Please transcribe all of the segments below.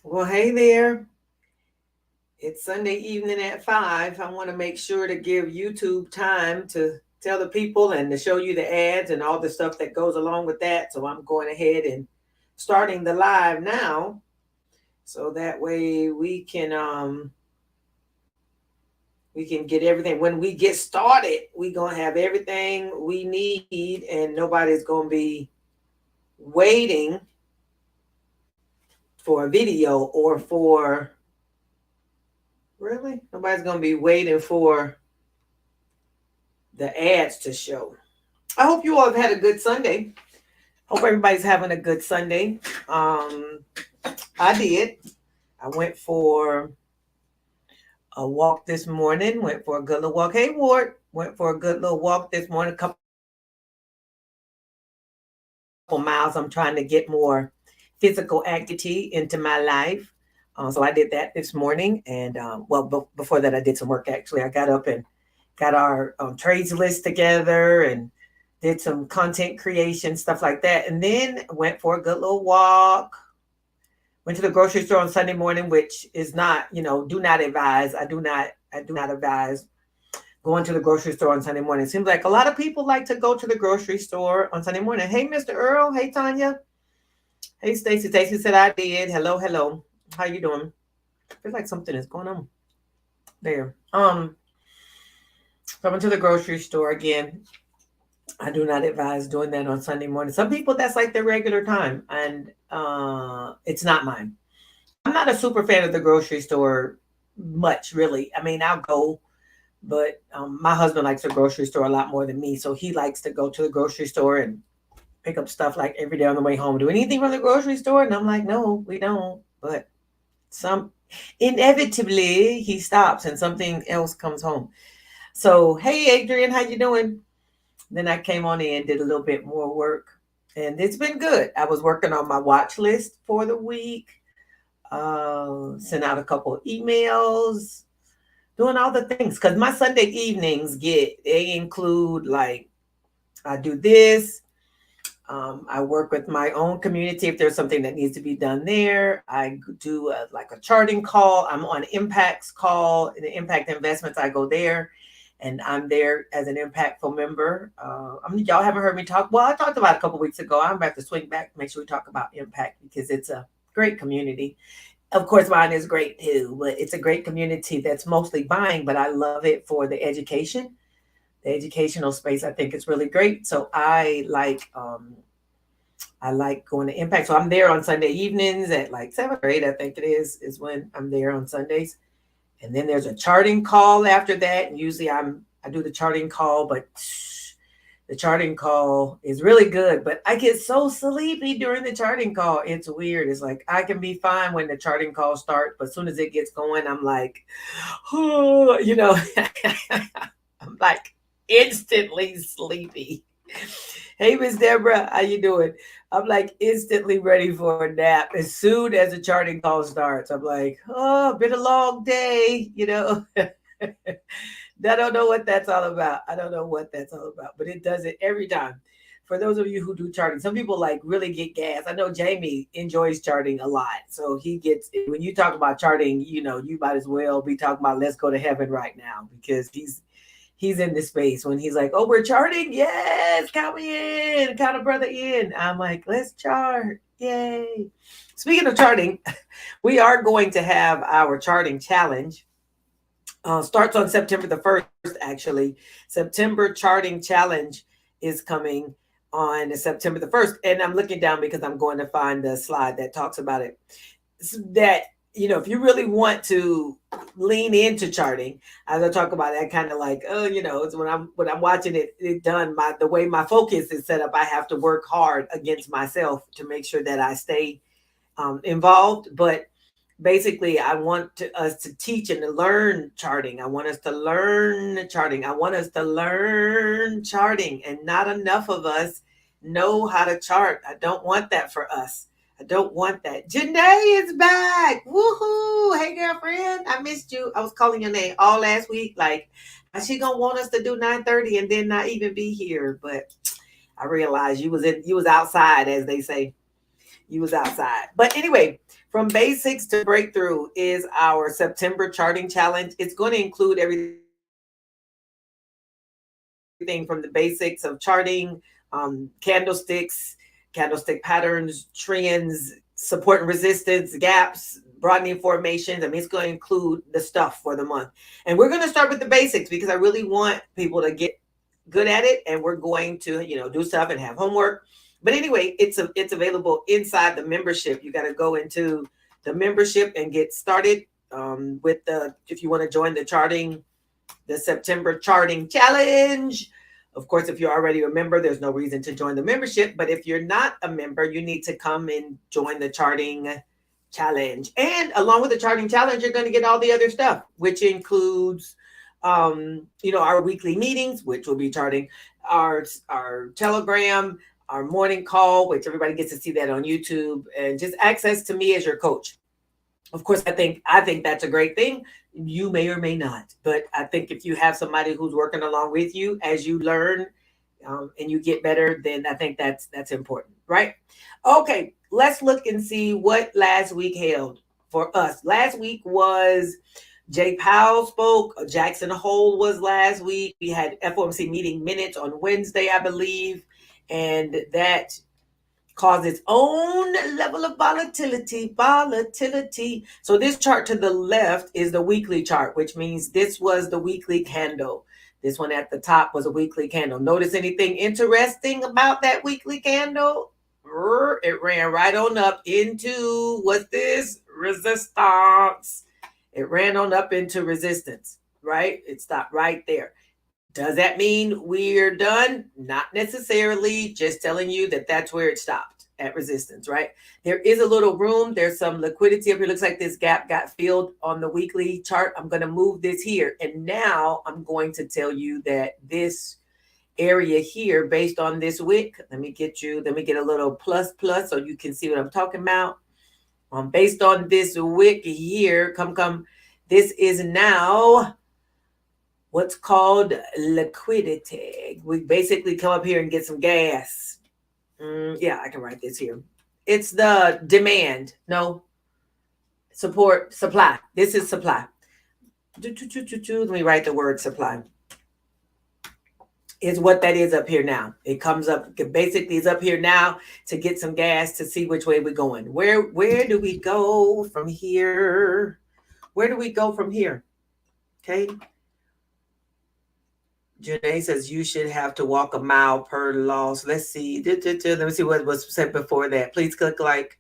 Well, hey there. It's Sunday evening at 5. I want to make sure to give YouTube time to tell the people and to show you the ads and all the stuff that goes along with that. So I'm going ahead and starting the live now. So that way we can get everything. When we get started, we're gonna have everything we need and nobody's gonna be waiting for a video or for really nobody's gonna be waiting for the ads to show. I hope you all have had a good Sunday. Hope everybody's having a good Sunday. I did. I went for a walk this morning. Went for a good little walk. Hey, Ward. Went for a good little walk this morning. A couple miles. I'm trying to get more physical activity into my life. So I did that this morning. And before that, I did some work actually. I got up and got our trades list together and did some content creation, stuff like that. And then went for a good little walk. Went to the grocery store on Sunday morning, which is not, do not advise. I do not advise going to the grocery store on Sunday morning. It seems like a lot of people like to go to the grocery store on Sunday morning. Hey, Mr. Earl. Hey, Tanya. Hey, Stacy. Stacy said I did. Hello, hello. How you doing? I feel like something is going on there. So I went to the grocery store again. I do not advise doing that on Sunday morning. Some people that's like their regular time, and it's not mine. I'm not a super fan of the grocery store much, really. I mean, I'll go, but my husband likes the grocery store a lot more than me, so he likes to go to the grocery store and pick up stuff like every day on the way home. Do anything from the grocery store? And I'm like, no, we don't. But some inevitably he stops and something else comes home. So hey, Adrian, how you doing? Then I came on in, did a little bit more work, and it's been good. I was working on my watch list for the week, sent out a couple of emails, doing all the things. Because my Sunday evenings they include like I do this. I work with my own community if there's something that needs to be done there. I do like a charting call. I'm on Impact's call, the Impact Investments. I go there and I'm there as an impactful member. Y'all haven't heard me talk. Well, I talked about it a couple weeks ago. I'm about to swing back, make sure we talk about impact because it's a great community. Of course, mine is great too, but it's a great community that's mostly buying, but I love it for the education. The educational space, I think, is really great. So I like going to Impact. So I'm there on Sunday evenings at like 7 or 8, I think it is when I'm there on Sundays. And then there's a charting call after that. And usually I do the charting call, but the charting call is really good. But I get so sleepy during the charting call. It's weird. It's like I can be fine when the charting call starts, but as soon as it gets going, I'm like, oh, I'm like instantly sleepy. Hey, Miss Deborah, how you doing? I'm like instantly ready for a nap as soon as the charting call starts. I'm like, oh, been a long day. I don't know what that's all about. I don't know what that's all about, but it does it every time. For those of you who do charting, some people like really get gas. I know Jamie enjoys charting a lot. So he gets, when you talk about charting, you might as well be talking about let's go to heaven right now because he's in the space when he's like, oh, we're charting. Yes, count me in, count a brother in. I'm like, let's chart. Yay. Speaking of charting, we are going to have our charting challenge. Starts on September the 1st, actually. September charting challenge is coming on September the 1st. And I'm looking down because I'm going to find the slide that talks about it. That if you really want to lean into charting, as I talk about it, I kind of like, it's when I'm watching it done, the way my focus is set up, I have to work hard against myself to make sure that I stay involved. But basically, I want us to teach and to learn charting. I want us to learn charting. I want us to learn charting, and not enough of us know how to chart. I don't want that for us. I don't want that. Janae is back. Woohoo. Hey, girlfriend. I missed you. I was calling your name all last week. Like, how's she going to want us to do 9:30 and then not even be here? But I realized you was outside, as they say. You was outside. But anyway, from basics to breakthrough is our September charting challenge. It's going to include everything from the basics of charting, candlesticks, candlestick patterns, trends, support and resistance, gaps, broadening formations. I mean, it's going to include the stuff for the month. And we're going to start with the basics because I really want people to get good at it. And we're going to, do stuff and have homework. But anyway, it's available inside the membership. You got to go into the membership and get started with if you want to join the September charting challenge. Of course, if you're already a member, there's no reason to join the membership. But if you're not a member, you need to come and join the charting challenge. And along with the charting challenge, you're going to get all the other stuff, which includes, our weekly meetings, which will be charting, our Telegram, our morning call, which everybody gets to see that on YouTube, and just access to me as your coach. Of course, I think that's a great thing. You may or may not, but I think if you have somebody who's working along with you as you learn and you get better, then I think that's important, right? Okay, let's look and see what last week held for us. Last week was Jay Powell spoke. Jackson Hole was last week. We had FOMC meeting minutes on Wednesday, I believe, and that caused its own level of volatility. So this chart to the left is the weekly chart, which means this was the weekly candle. This one at the top was a weekly candle. Notice anything interesting about that weekly candle? It ran right on up into, what's this? Resistance. It ran on up into resistance, right? It stopped right there. Does that mean we're done? Not necessarily. Just telling you that that's where it stopped, at resistance, right? There is a little room. There's some liquidity up here. Looks like this gap got filled on the weekly chart. I'm going to move this here. And now I'm going to tell you that this area here, based on this wick, let me get a little plus so you can see what I'm talking about. Based on this wick here, this is now what's called liquidity. We basically come up here and get some gas. I can write this here. It's the demand. No. Supply. This is supply. Let me write the word supply. Is what that is up here now. It comes up, basically is up here now to get some gas to see which way we're going. Where do we go from here? Where do we go from here? Okay. Janae says you should have to walk a mile per loss. Let's see. Let me see what was said before that. Please click like.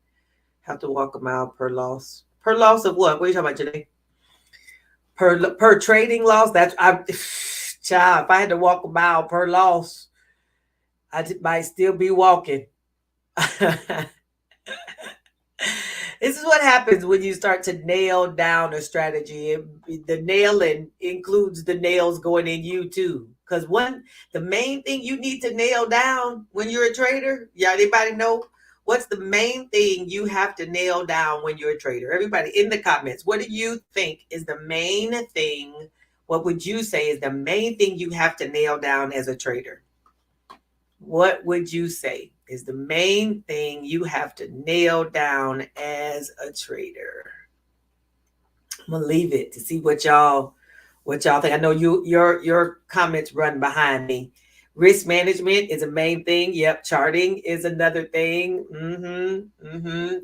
Have to walk a mile per loss. Per loss of what? What are you talking about, Janae? Per trading loss? Child, if I had to walk a mile per loss, I might still be walking. This is what happens when you start to nail down a strategy. The nailing includes the nails going in you too. Because the main thing you need to nail down when you're a trader, anybody know? What's the main thing you have to nail down when you're a trader? Everybody in the comments, what do you think is the main thing? What would you say is the main thing you have to nail down as a trader? What would you say is the main thing you have to nail down as a trader? I'm gonna leave it to see what y'all think. I know your comments run behind me. Risk management is a main thing. Yep. Charting is another thing.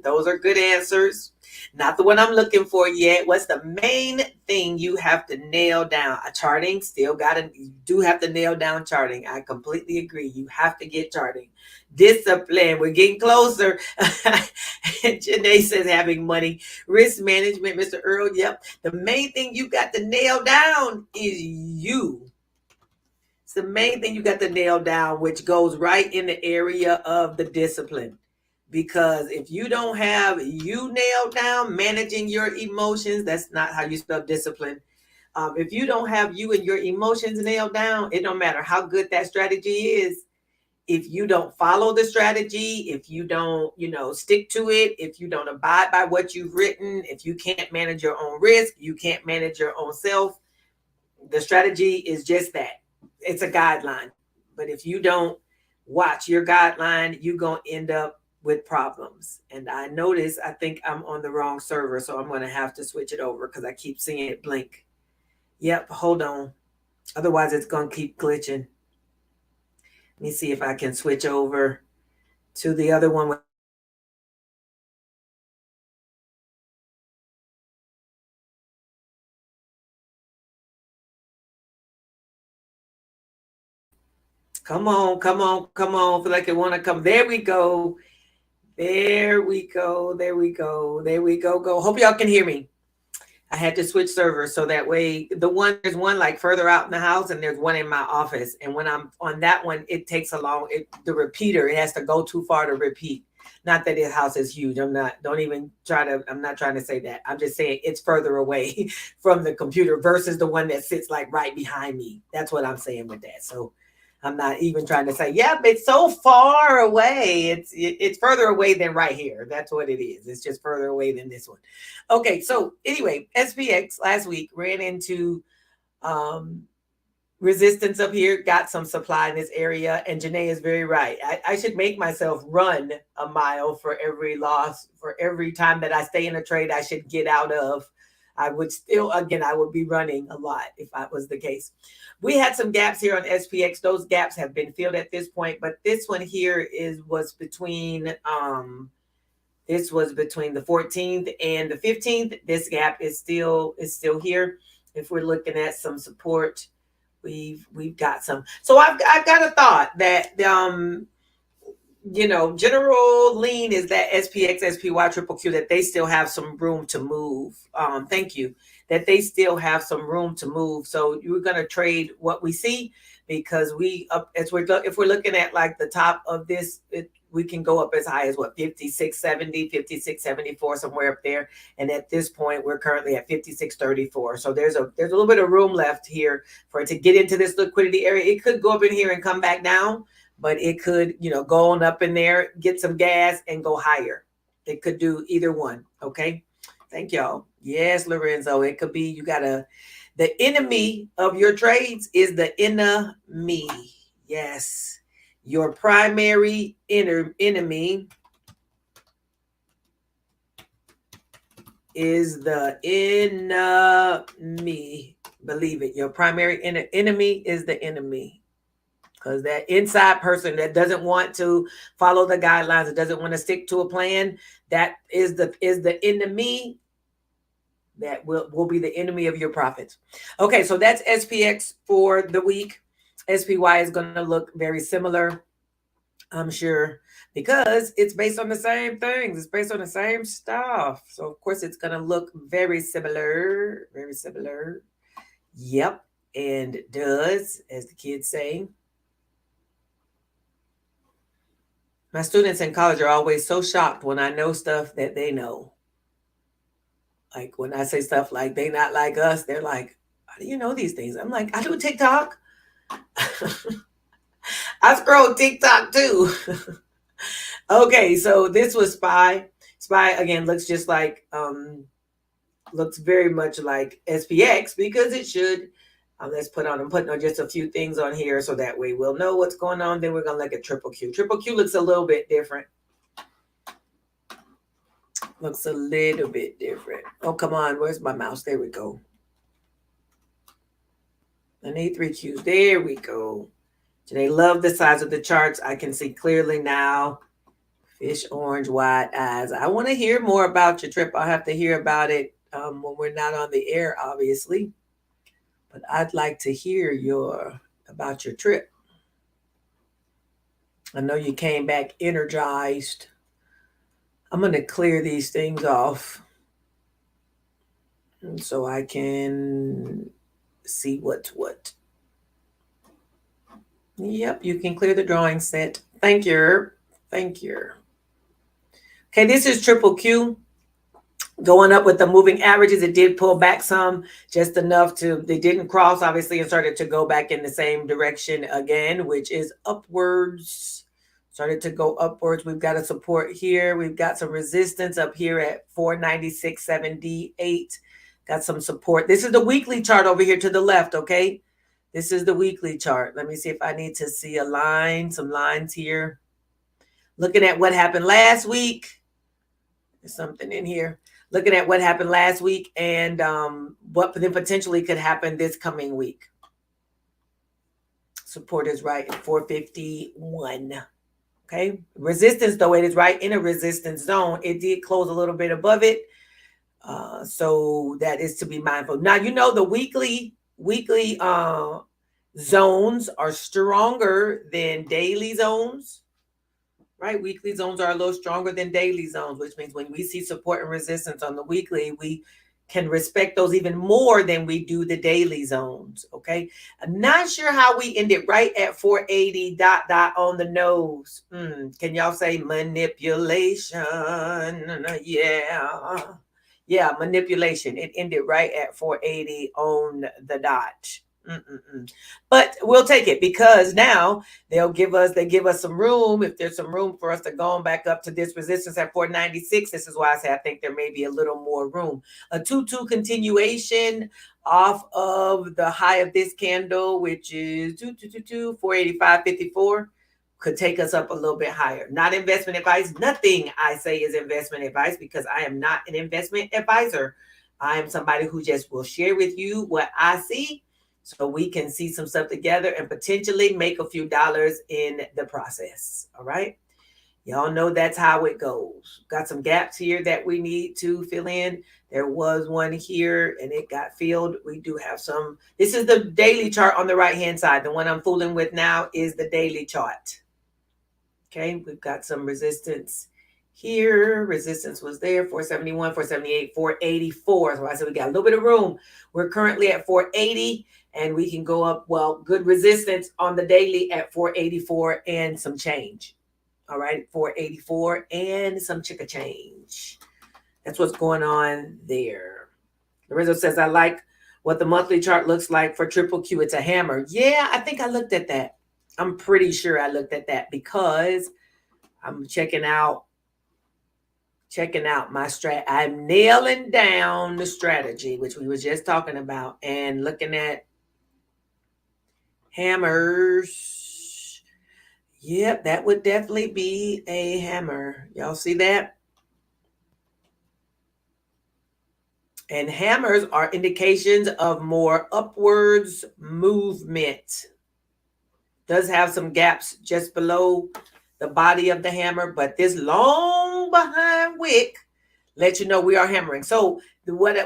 Those are good answers. Not the one I'm looking for yet. What's the main thing you have to nail down? Charting, you do have to nail down charting. I completely agree. You have to get charting. Discipline, we're getting closer. Janae says having money. Risk management, Mr. Earl, yep. The main thing you got to nail down is you. It's the main thing you got to nail down, which goes right in the area of the discipline. Because if you don't have you nailed down, managing your emotions, that's not how you spell discipline. If you don't have you and your emotions nailed down, it don't matter how good that strategy is. If you don't follow the strategy, if you don't, stick to it, if you don't abide by what you've written, if you can't manage your own risk, you can't manage your own self, the strategy is just that. It's a guideline. But if you don't watch your guideline, you're going to end up with problems. And I notice, I think I'm on the wrong server, so I'm going to have to switch it over because I keep seeing it blink. Yep, hold on. Otherwise, it's going to keep glitching. Let me see if I can switch over to the other one. Come on, come on, come on. Feel like it want to come. There we go. There we go. There we go. There we go. Go. Hope y'all can hear me. I had to switch servers so that way there's one like further out in the house and there's one in my office. And when I'm on that one, it takes the repeater, it has to go too far to repeat. Not that his house is huge. I'm not trying to say that. I'm just saying it's further away from the computer versus the one that sits like right behind me. That's what I'm saying with that. So I'm not even trying to say, yeah, it's so far away. It's further away than right here. That's what it is. It's just further away than this one. Okay, so anyway, SPX last week ran into resistance up here, got some supply in this area, and Janae is very right. I should make myself run a mile for every loss, for every time that I stay in a trade I should get out of. I would be running a lot if that was the case. We had some gaps here on SPX. Those gaps have been filled at this point, but this one here was between the 14th and the 15th. This gap is still here. If we're looking at some support, we've got some. So I've got a thought that general lean is that SPX, SPY, triple Q, that they still have some room to move. Thank you. That they still have some room to move. So you're going to trade what we see, because if we're looking at like the top of this, we can go up as high as 56.70, 56.74, somewhere up there. And at this point, we're currently at 56.34. So there's a little bit of room left here for it to get into this liquidity area. It could go up in here and come back down, but it could, go on up in there, get some gas and go higher. It could do either one. Okay. Thank y'all. Yes, Lorenzo. It could be, the enemy of your trades is the enemy. Yes. Your primary enemy is the enemy. Believe it. Your primary enemy is the enemy. Because that inside person that doesn't want to follow the guidelines, that doesn't want to stick to a plan, that is the enemy. That will be the enemy of your profits. Okay, so that's SPX for the week. SPY is going to look very similar, I'm sure, because it's based on the same things. It's based on the same stuff. So, of course, it's going to look very similar. Very similar. Yep, and does, as the kids say. My students in college are always so shocked when I know stuff that they know. Like when I say stuff like they not like us, they're like, how do you know these things? I'm like, I do TikTok. I scroll TikTok too. Okay, so this was SPY. SPY again looks just like looks very much like SPX, because it should. I'm putting on just a few things on here so that way we'll know what's going on. Then we're gonna look at triple Q. Triple Q looks a little bit different. Looks a little bit different. Oh, come on. Where's my mouse? There we go. I need 3 Qs. There we go. They love the size of the charts. I can see clearly now. Fish, orange, wide eyes. I want to hear more about your trip. I'll have to hear about it when we're not on the air, obviously. But I'd like to hear about your trip. I know you came back energized. I'm going to clear these things off so I can see what's what. Yep, you can clear the drawing set. Thank you. Thank you. Okay, this is triple Q. Going up with the moving averages. It did pull back some, just enough they didn't cross, obviously, and started to go back in the same direction again, which is upwards. Started to go upwards. We've got a support here. We've got some resistance up here at 496.78. Got some support. This is the weekly chart over here to the left, okay? This is the weekly chart. Let me see if I need to see some lines here. Looking at what happened last week. There's something in here. Looking at what happened last week and what then potentially could happen this coming week. Support is right at 451. Okay. Resistance, though, it is right in a resistance zone. It did close a little bit above it. So that is to be mindful. Now, you know, the weekly zones are stronger than daily zones, right? Weekly zones are a little stronger than daily zones, which means when we see support and resistance on the weekly, we can respect those even more than we do the daily zones. Okay. I'm not sure how we ended right at 480 ... on the nose. Can y'all say manipulation? Yeah, manipulation. It ended right at 480 on the dot. But we'll take it because now they give us some room. If there's some room for us to go on back up to this resistance at 496, this is why I say I think there may be a little more room. A 2-2 continuation off of the high of this candle, which is 485.54, could take us up a little bit higher. Not investment advice. Nothing I say is investment advice because I am not an investment advisor. I am somebody who just will share with you what I see, so we can see some stuff together and potentially make a few dollars in the process. All right. Y'all know that's how it goes. Got some gaps here that we need to fill in. There was one here and it got filled. We do have some. This is the daily chart on the right-hand side. The one I'm fooling with now is the daily chart. Okay. We've got some resistance here. Resistance was there, 471, 478, 484. So I said we got a little bit of room. We're currently at 480. And we can go up, well, good resistance on the daily at 484 and some change. All right, 484 and some chicka change. That's what's going on there. Lorenzo says, I like what the monthly chart looks like for triple Q. It's a hammer. Yeah, I think I looked at that. I'm pretty sure I looked at that because I'm checking out my strat. I'm nailing down the strategy, which we were just talking about, and looking at hammers. Yep, that would definitely be a hammer. Y'all see that? And hammers are indications of more upwards movement. Does have some gaps just below the body of the hammer, but this long behind wick lets you know we are hammering. So what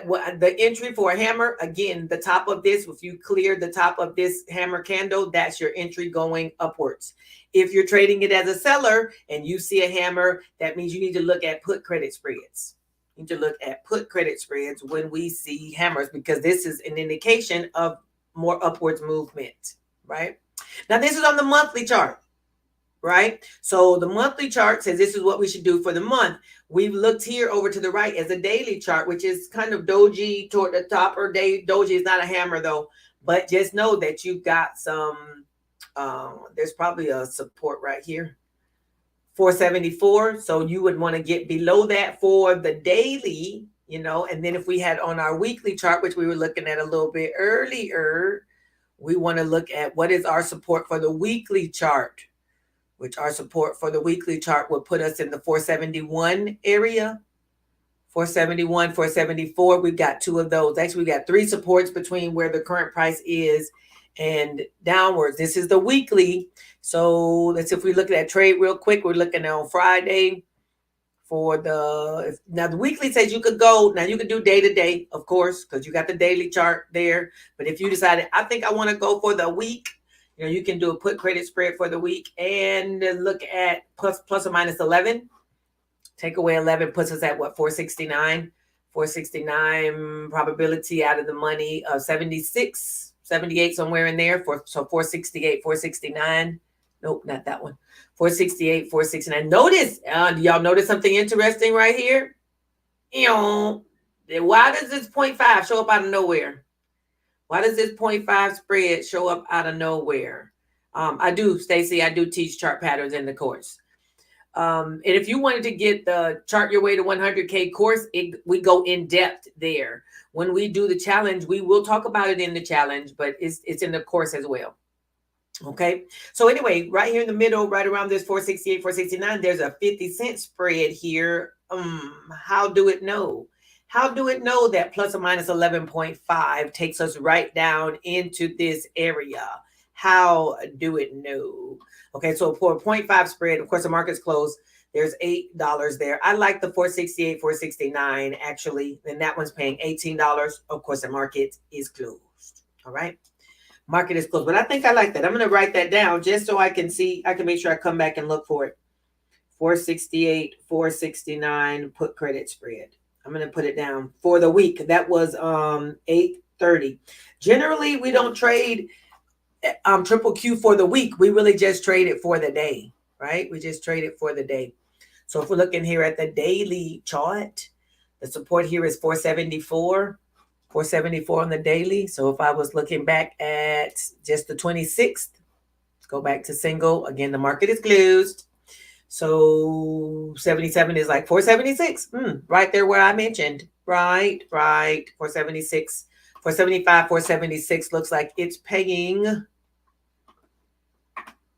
the entry for a hammer, again, the top of this, if you clear the top of this hammer candle, that's your entry going upwards. If you're trading it as a seller and you see a hammer, that means you need to look at put credit spreads. You need to look at put credit spreads when we see hammers, because this is an indication of more upwards movement, right? Now, this is on the monthly chart, right? So the monthly chart says this is what we should do for the month. We've looked here over to the right as a daily chart, which is kind of doji toward the top, or doji is not a hammer though, but just know that you've got some, there's probably a support right here, 474. So you would want to get below that for the daily, you know, and then if we had on our weekly chart, which we were looking at a little bit earlier, we want to look at what is our support for the weekly chart, which our support for the weekly chart would put us in the 471 area. 471, 474. We've got two of those. Actually, we got three supports between where the current price is and downwards. This is the weekly. So let's see if we look at that trade real quick. We're looking on Friday for now the weekly says you could go. Now you could do day to day, of course, because you got the daily chart there. But if you decided, I think I want to go for the week, you know, you can do a put credit spread for the week and look at plus or minus 11. Take away 11 puts us at what, 469? 469 probability out of the money of 76, 78, somewhere in there. So 468, 469. Nope, not that one. 468, 469. Notice, do y'all notice something interesting right here? You know, why does this 0.5 show up out of nowhere? Why does this 0.5 spread show up out of nowhere? I do, Stacy, I do teach chart patterns in the course. And if you wanted to get the Chart Your Way to 100K course, we go in depth there. When we do the challenge, we will talk about it in the challenge, but it's in the course as well. Okay. So anyway, right here in the middle, right around this 468, 469, there's a 50-cent spread here. How do it know? How do it know that plus or minus 11.5 takes us right down into this area? How do it know? Okay, so for a 0.5 spread, of course, the market's closed. There's $8 there. I like the 468, 469 actually, and that one's paying $18. Of course, the market is closed. All right. Market is closed, but I think I like that. I'm going to write that down just so I can see. I can make sure I come back and look for it. 468, 469 put credit spread. I'm going to put it down for the week. That was 8:30. Generally, we don't trade triple Q for the week. We really just trade it for the day, right? We just trade it for the day. So if we're looking here at the daily chart, the support here is 474. 474 on the daily. So if I was looking back at just the 26th, go back to single. Again, the market is closed. So 77 is like 476. Right there where I mentioned. Right. 476. 475, 476 looks like it's paying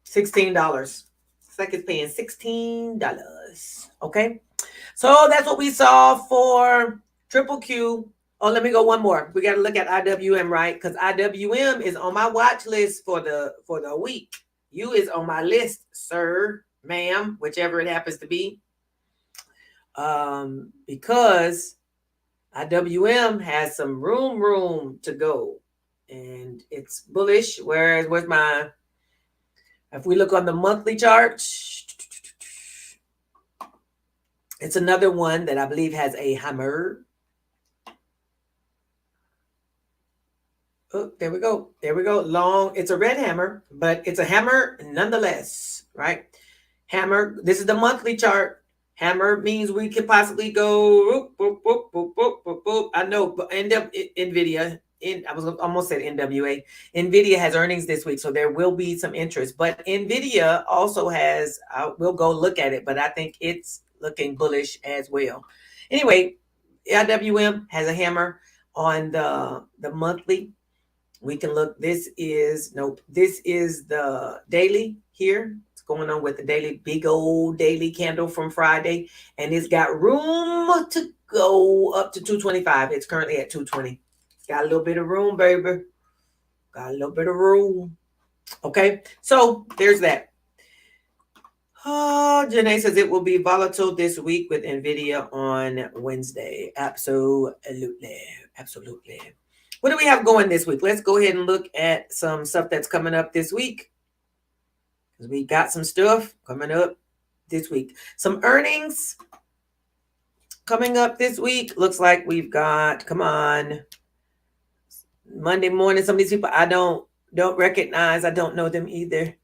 $16. It's like it's paying $16. Okay. So that's what we saw for triple Q. Oh, let me go one more. We got to look at IWM, right? Because IWM is on my watch list for the week. You is on my list, sir, ma'am, whichever it happens to be. Because IWM has some room to go, and it's bullish. Whereas where's my? If we look on the monthly chart, it's another one that I believe has a hammer. Oh, there we go. There we go. Long. It's a red hammer, but it's a hammer nonetheless, right? Hammer. This is the monthly chart. Hammer means we could possibly go. Boop, boop, boop, boop, boop, boop. I know, but NVIDIA. I was almost said NWA. NVIDIA has earnings this week, so there will be some interest. But NVIDIA also has. We'll go look at it, but I think it's looking bullish as well. Anyway, IWM has a hammer on the monthly. We can look. This is the daily here. It's going on with the daily, big old daily candle from Friday, and it's got room to go up to 225. It's currently at 220. It's got a little bit of room, baby. Got a little bit of room. Okay, so there's that. Oh, Janae says it will be volatile this week with NVIDIA on Wednesday. Absolutely. What do we have going this week? Let's go ahead and look at some stuff that's coming up this week. Because we got some stuff coming up this week. Some earnings coming up this week. Looks like we've got, come on, Monday morning. Some of these people I don't recognize. I don't know them either.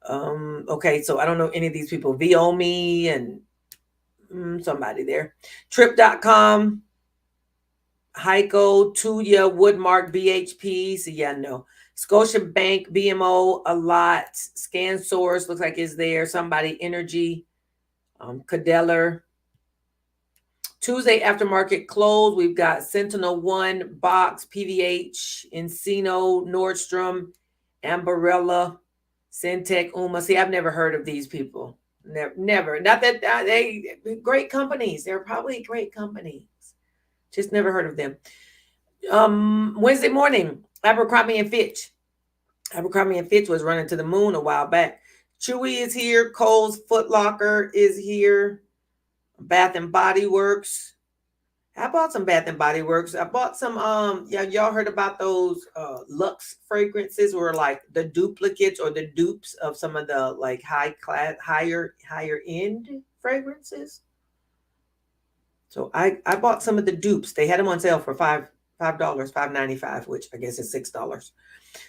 Okay, so I don't know any of these people. Viomi and somebody there. Trip.com. Heiko, Tuya, Woodmark, BHP. So yeah, no. Scotiabank, BMO, a lot. ScanSource looks like it's there. Somebody, Energy, Cadeller. Tuesday aftermarket close. We've got Sentinel One, Box, PVH, Encino, Nordstrom, Ambarella, Syntec, Uma. See, I've never heard of these people. Never. Not that they great companies. They're probably great companies. Just never heard of them. Wednesday morning, Abercrombie & Fitch. Abercrombie & Fitch was running to the moon a while back. Chewy is here. Kohl's Foot Locker is here. Bath & Body Works. I bought some Bath & Body Works. I bought some, y'all heard about those Luxe fragrances, or like the duplicates or the dupes of some of the like higher end fragrances. So I bought some of the dupes. They had them on sale for $5, $5.95, which I guess is $6.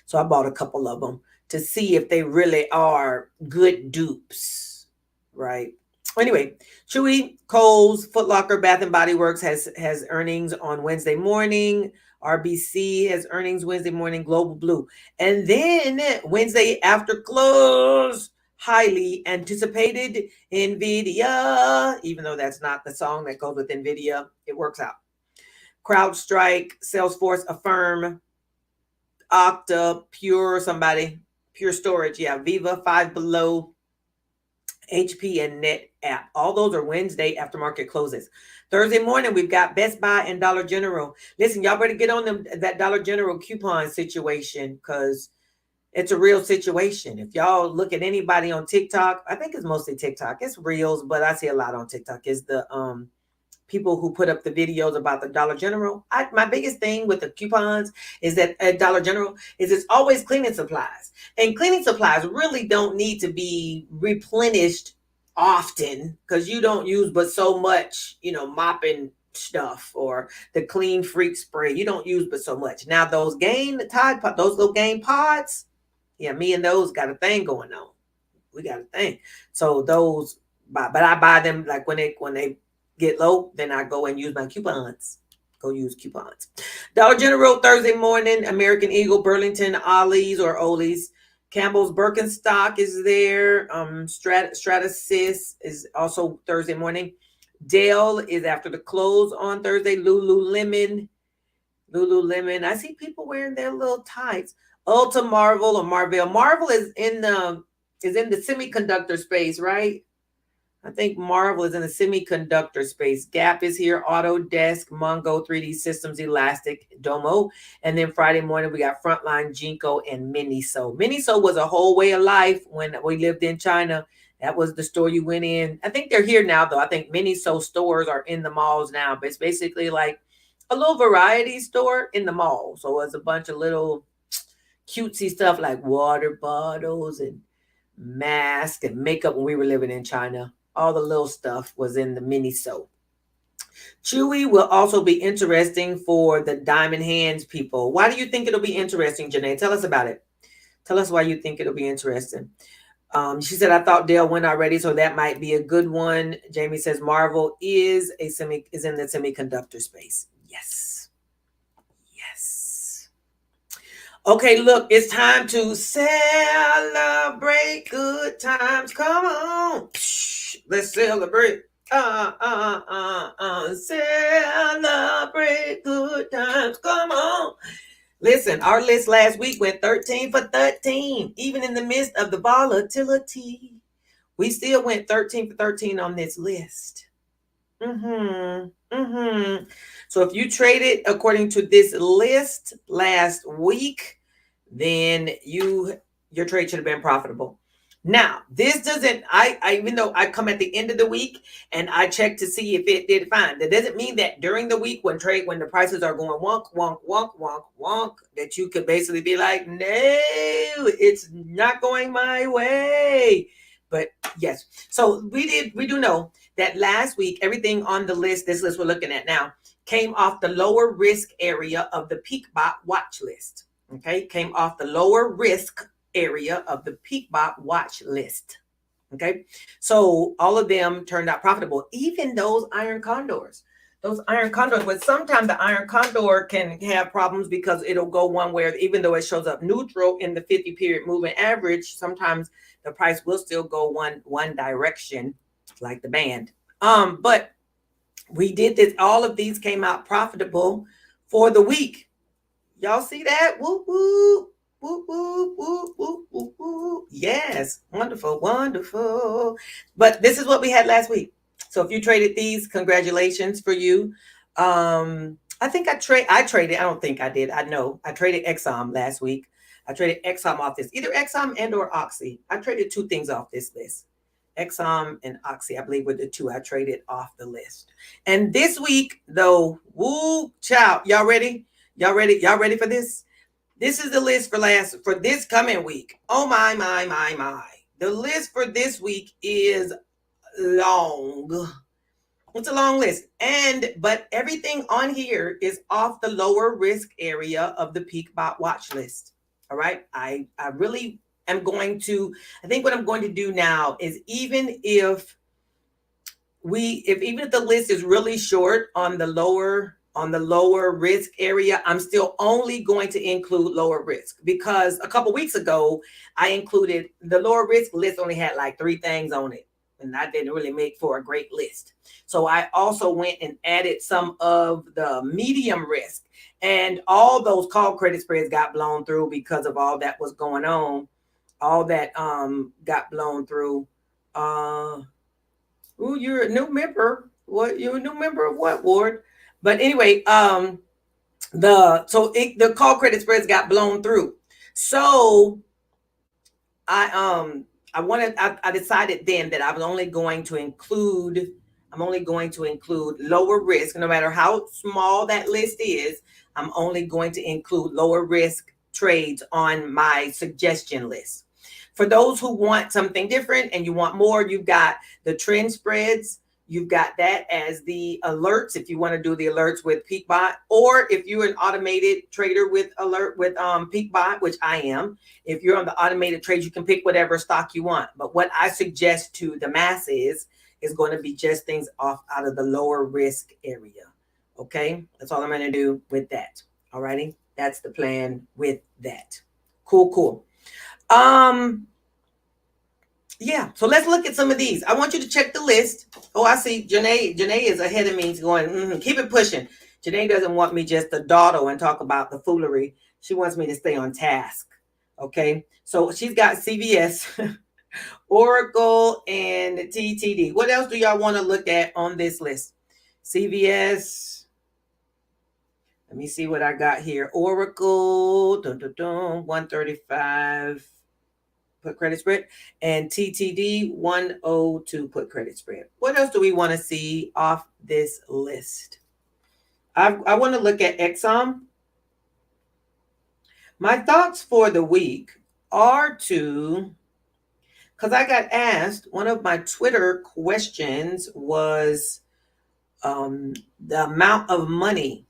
So I bought a couple of them to see if they really are good dupes, right? Anyway, Chewy, Kohl's, Foot Locker, Bath & Body Works has earnings on Wednesday morning. RBC has earnings Wednesday morning. Global Blue. And then Wednesday after close, highly anticipated NVIDIA, even though that's not the song that goes with NVIDIA, it works out. CrowdStrike, Salesforce, Affirm, Okta, Pure, somebody. Pure Storage, yeah, Viva, Five Below, HP, and Net App. All those are Wednesday after market closes. Thursday morning, we've got Best Buy and Dollar General. Listen, y'all better get on that Dollar General coupon situation because it's a real situation. If y'all look at anybody on TikTok, I think it's mostly TikTok. It's Reels, but I see a lot on TikTok. Is the people who put up the videos about the Dollar General. My biggest thing with the coupons is that at Dollar General is it's always cleaning supplies. And cleaning supplies really don't need to be replenished often because you don't use but so much, mopping stuff or the clean freak spray. You don't use but so much. Now those those little Gain pods, yeah, me and those got a thing going on. We got a thing. So those but I buy them like when they get low, then I go and use my coupons. Go use coupons. Dollar General Thursday morning, American Eagle, Burlington, Ollie's or Ollie's. Campbell's Birkenstock is there. Stratasys is also Thursday morning. Dale is after the close on Thursday. Lululemon. I see people wearing their little tights. Ulta Marvel or Marvel. Marvel is in the semiconductor space, right? I think Marvel is in the semiconductor space. Gap is here, Autodesk, Mongo, 3D Systems, Elastic, Domo. And then Friday morning, we got Frontline, Jinko, and Miniso. Miniso was a whole way of life when we lived in China. That was the store you went in. I think they're here now, though. I think Miniso stores are in the malls now. But it's basically like a little variety store in the mall. So it's a bunch of little cutesy stuff like water bottles and masks and makeup when we were living in China. All the little stuff was in the Miniso. Chewy will also be interesting for the diamond hands people. Why do you think it'll be interesting, Janae? Tell us about it. Tell us why you think it'll be interesting. She said, I thought Dale went already, so that might be a good one. Jamie says Marvel is in the semiconductor space. Yes. Okay, look, it's time to celebrate good times. Come on. Let's celebrate. Celebrate good times. Come on. Listen, our list last week went 13 for 13. Even in the midst of the volatility, we still went 13 for 13 on this list. So if you traded according to this list last week, then your trade should have been profitable. Now, this doesn't, even though I come at the end of the week and I check to see if it did fine, that doesn't mean that during the week when the prices are going wonk, wonk, wonk, wonk, wonk, that you could basically be like, no, it's not going my way. But yes, so we do know that last week, everything on the list, this list we're looking at now, came off the lower risk area of the Peakbot watch list. Okay, came off the lower risk area of the Peakbot watch list. Okay, so all of them turned out profitable, even those iron condors. But sometimes the iron condor can have problems because it'll go one way, even though it shows up neutral in the 50-period moving average. Sometimes the price will still go one direction, like the band. But we did this. All of these came out profitable for the week. Y'all see that? Whoop, whoop, whoop, whoop, whoop, whoop, whoop, whoop. Yes, wonderful. But this is what we had last week. So if you traded these, congratulations for you. I think I traded. I don't think I did. I know I traded Exxon last week. I traded Exxon off this, either Exxon and or Oxy. I traded two things off this list. Exxon and Oxy, I believe, were the two I traded off the list. And this week, though, woo, child, y'all ready? Y'all ready for this? This is the list for this coming week. Oh my. The list for this week is long. It's a long list. But everything on here is off the lower risk area of the Peakbot watch list. All right. I really am going to, I think what I'm going to do now is even if the list is really short on the lower risk area, I'm still only going to include lower risk, because a couple weeks ago I included the lower risk list only had like 3 things on it, and that didn't really make for a great list. So I also went and added some of the medium risk, and all those call credit spreads got blown through because of all that was going on. all that got blown through. Ooh, you're a new member. What, you're a new member of what, Ward? But anyway, the call credit spreads got blown through. So I decided then that I was only going to include I'm only going to include lower risk, no matter how small that list is. I'm only going to include lower risk trades on my suggestion list. For those who want something different and you want more, you've got the trend spreads. You've got that as the alerts if you want to do the alerts with Peakbot, or if you're an automated trader with Peakbot, which I am. If you're on the automated trades, you can pick whatever stock you want. But what I suggest to the masses is going to be just things off out of the lower risk area. Okay, that's all I'm going to do with that. All righty, that's the plan with that. Cool. Yeah, so let's look at some of these. I want you to check the list. Oh, I see Janae. Janae is ahead of me, going, keep it pushing. Janae doesn't want me just to dawdle and talk about the foolery. She wants me to stay on task. Okay, so she's got CVS, Oracle, and TTD. What else do y'all want to look at on this list? CVS. Let me see what I got here. Oracle, 135. Put credit spread, and TTD 102 put credit spread. What else do we want to see off this list? I want to look at Exxon. My thoughts for the week are to, because I got asked, one of my Twitter questions was the amount of money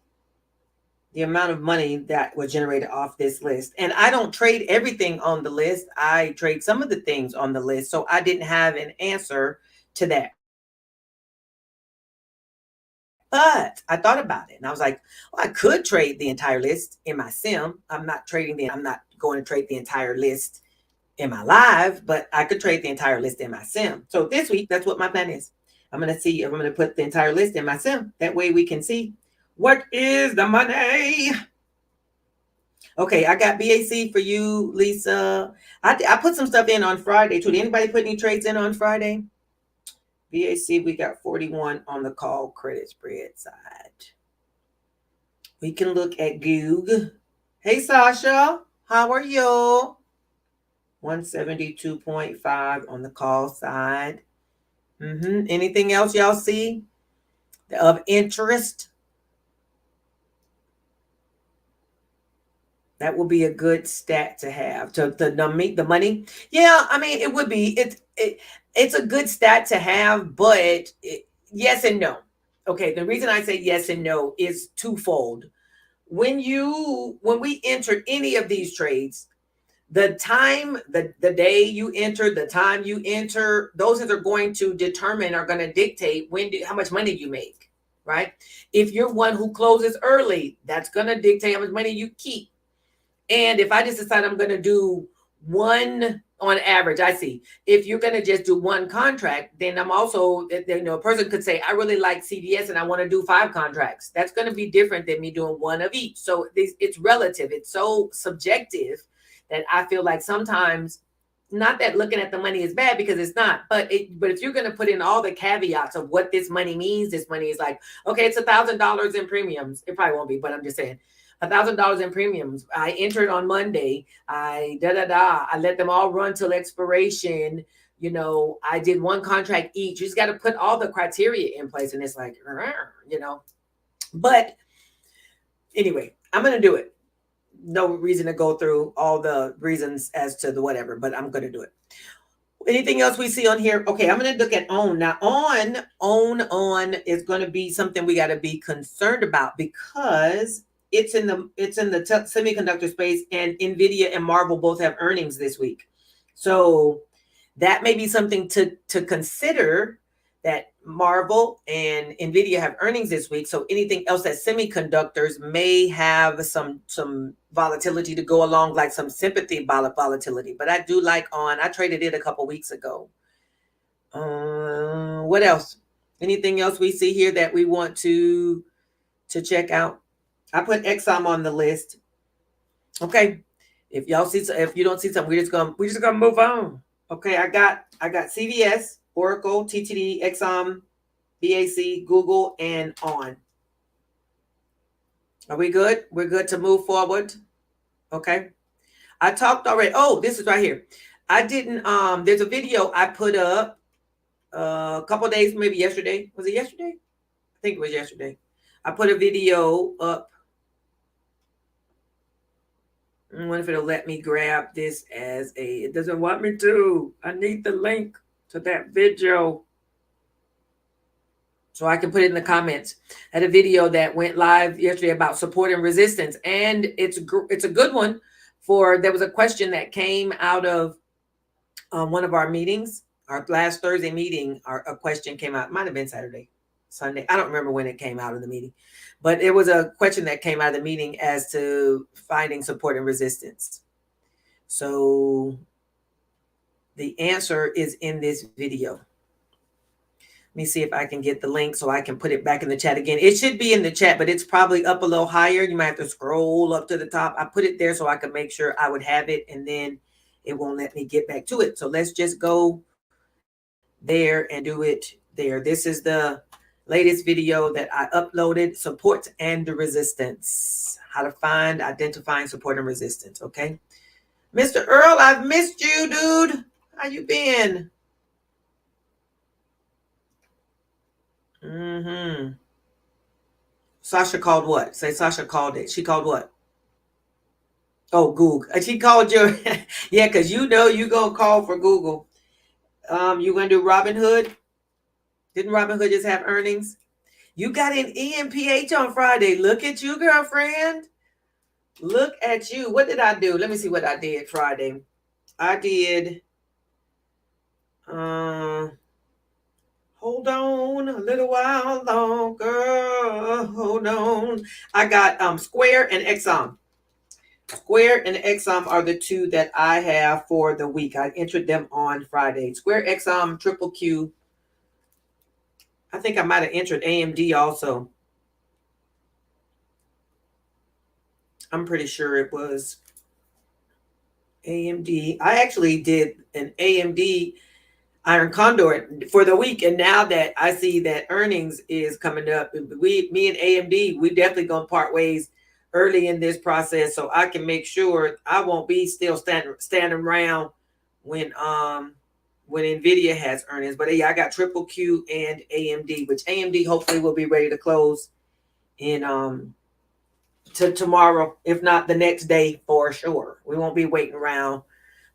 that was generated off this list. And I don't trade everything on the list. I trade some of the things on the list. So I didn't have an answer to that. But I thought about it and I was like, well, I could trade the entire list in my sim. I'm not going to trade the entire list in my live, but I could trade the entire list in my sim. So this week, that's what my plan is. I'm going to put the entire list in my sim. That way we can see what is the money. Okay, I got BAC for you, Lisa. I put some stuff in on Friday too. Did anybody put any trades in on Friday? BAC, we got 41 on the call credit spread side. We can look at Goog. Hey, Sasha, how are you? 172.5 on the call side. Anything else y'all see of interest? That will be a good stat to have to meet the money. Yeah, I mean, it would be. It's a good stat to have, but yes and no. Okay, the reason I say yes and no is twofold. When we enter any of these trades, the time, the day you enter, the time you enter, those are going to dictate how much money you make, right? If you're one who closes early, that's going to dictate how much money you keep. And if I just decide I'm going to do one on average, I see. If you're going to just do one contract, then I'm also, a person could say, I really like CVS and I want to do 5 contracts. That's going to be different than me doing one of each. So it's relative. It's so subjective that I feel like sometimes, not that looking at the money is bad, because it's not, but if you're going to put in all the caveats of what this money means, this money is like, okay, it's $1,000 in premiums. It probably won't be, but I'm just saying. $1,000 in premiums. I entered on Monday. I let them all run till expiration. I did one contract each. You just got to put all the criteria in place, and it's like, But anyway, I'm going to do it. No reason to go through all the reasons as to the whatever, but I'm going to do it. Anything else we see on here? Okay, I'm going to look at OWN. Now, OWN is going to be something we got to be concerned about, because it's in the semiconductor space, and NVIDIA and Marvel both have earnings this week. So that may be something to consider, that Marvel and NVIDIA have earnings this week. So anything else that semiconductors may have some volatility to go along, like some sympathy volatility. But I do like ON. I traded it a couple weeks ago. What else? Anything else we see here that we want to check out? I put Exxon on the list. Okay. If y'all see, if you don't see something, we're just gonna move on. Okay, I got CVS, Oracle, TTD, Exxon, BAC, Google, and on. Are we good? We're good to move forward. Okay. I talked already. Oh, this is right here. I didn't. There's a video I put up a couple days, maybe yesterday. Was it yesterday? I think it was yesterday. I put a video up. I wonder if it'll let me grab this as a. It doesn't want me to. I need the link to that video so I can put it in the comments. I had a video that went live yesterday about support and resistance, and it's a good one. There was a question that came out of one of our meetings, our last Thursday meeting. A question came out. It might have been Saturday, Sunday. I don't remember when it came out of the meeting, but it was a question that came out of the meeting as to finding support and resistance. So the answer is in this video. Let me see if I can get the link so I can put it back in the chat again. It should be in the chat, but it's probably up a little higher. You might have to scroll up to the top. I put it there so I can make sure I would have it, and then it won't let me get back to it. So let's just go there and do it there. This is the latest video that I uploaded, support and resistance. How to find, identifying support and resistance, okay? Mr. Earl, I've missed you, dude. How you been? Sasha called what? Say Sasha called it. She called what? Oh, Google. She called your yeah, because you know you gonna call for Google. You gonna do Robinhood? Didn't Robinhood just have earnings? You got an EMPH on Friday. Look at you, girlfriend. Look at you. What did I do? Let me see what I did Friday. I did hold on a little while longer. Hold on. I got Square and Exxon. Square and Exxon are the two that I have for the week. I entered them on Friday. Square, Exxon, Triple Q. I think I might have entered AMD also. I'm pretty sure it was AMD. I actually did an AMD Iron Condor for the week, and now that I see that earnings is coming up, me and AMD, we definitely gonna part ways early in this process, so I can make sure I won't be still standing around when Nvidia has earnings. But yeah, I got Triple Q and AMD, which AMD hopefully will be ready to close in to tomorrow, if not the next day for sure. We won't be waiting around.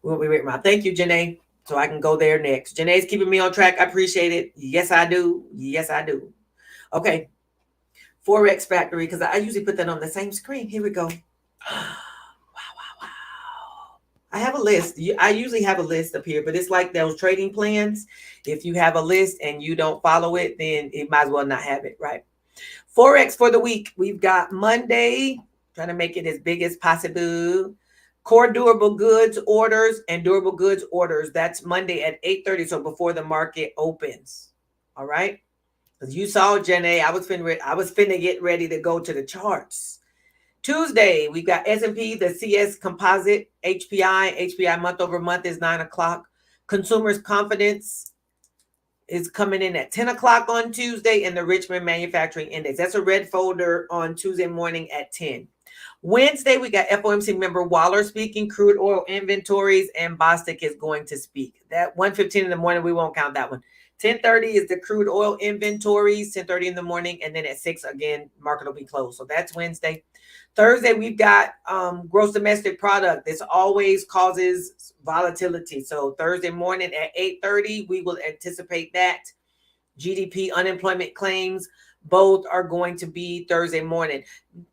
Thank you, Janae. So I can go there next. Janae's keeping me on track. I appreciate it. Yes, I do. Yes, I do. Okay. Forex Factory, because I usually put that on the same screen. Here we go. Wow. I have a list. I usually have a list up here, but it's like those trading plans. If you have a list and you don't follow it, then it might as well not have it, right? Forex for the week. We've got Monday, trying to make it as big as possible. Core durable goods orders and durable goods orders. That's Monday at 8:30, so before the market opens. All right. Because you saw, Jenny, I was finna get ready to go to the charts. Tuesday, we've got S&P, the CS composite, HPI month over month is 9 o'clock. Consumers confidence is coming in at 10 o'clock on Tuesday, and the Richmond Manufacturing Index. That's a red folder on Tuesday morning at 10. Wednesday, we got FOMC member Waller speaking, crude oil inventories, and Bostic is going to speak. That 1:15 in the morning, we won't count that one. 10:30 is the crude oil inventories, 10:30 in the morning, and then at 6, again, market will be closed. So that's Wednesday. Thursday, we've got gross domestic product. This always causes volatility. So Thursday morning at 8:30, we will anticipate that. GDP, unemployment claims, both are going to be Thursday morning.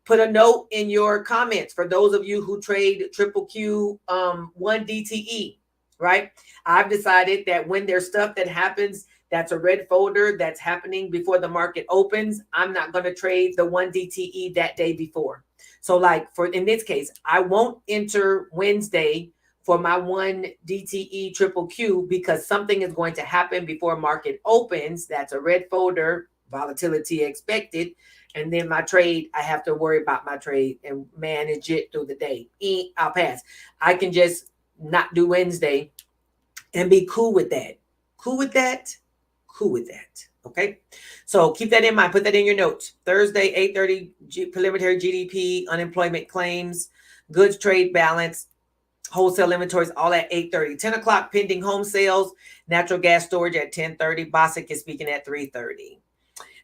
Put a note in your comments for those of you who trade Triple Q 1 DTE, right? I've decided that when there's stuff that happens that's a red folder that's happening before the market opens, I'm not going to trade the 1 DTE that day before. So like in this case, I won't enter Wednesday for my 1 DTE Triple Q because something is going to happen before market opens. That's a red folder, volatility expected. And then my trade, I have to worry about my trade and manage it through the day. I'll pass. I can just not do Wednesday and be cool with that. Cool with that? Cool with that. Okay. So keep that in mind. Put that in your notes. Thursday, 8:30, preliminary GDP, unemployment claims, goods trade balance, wholesale inventories, all at 8:30. 10 o'clock, pending home sales, natural gas storage at 10:30. Bosick is speaking at 3:30.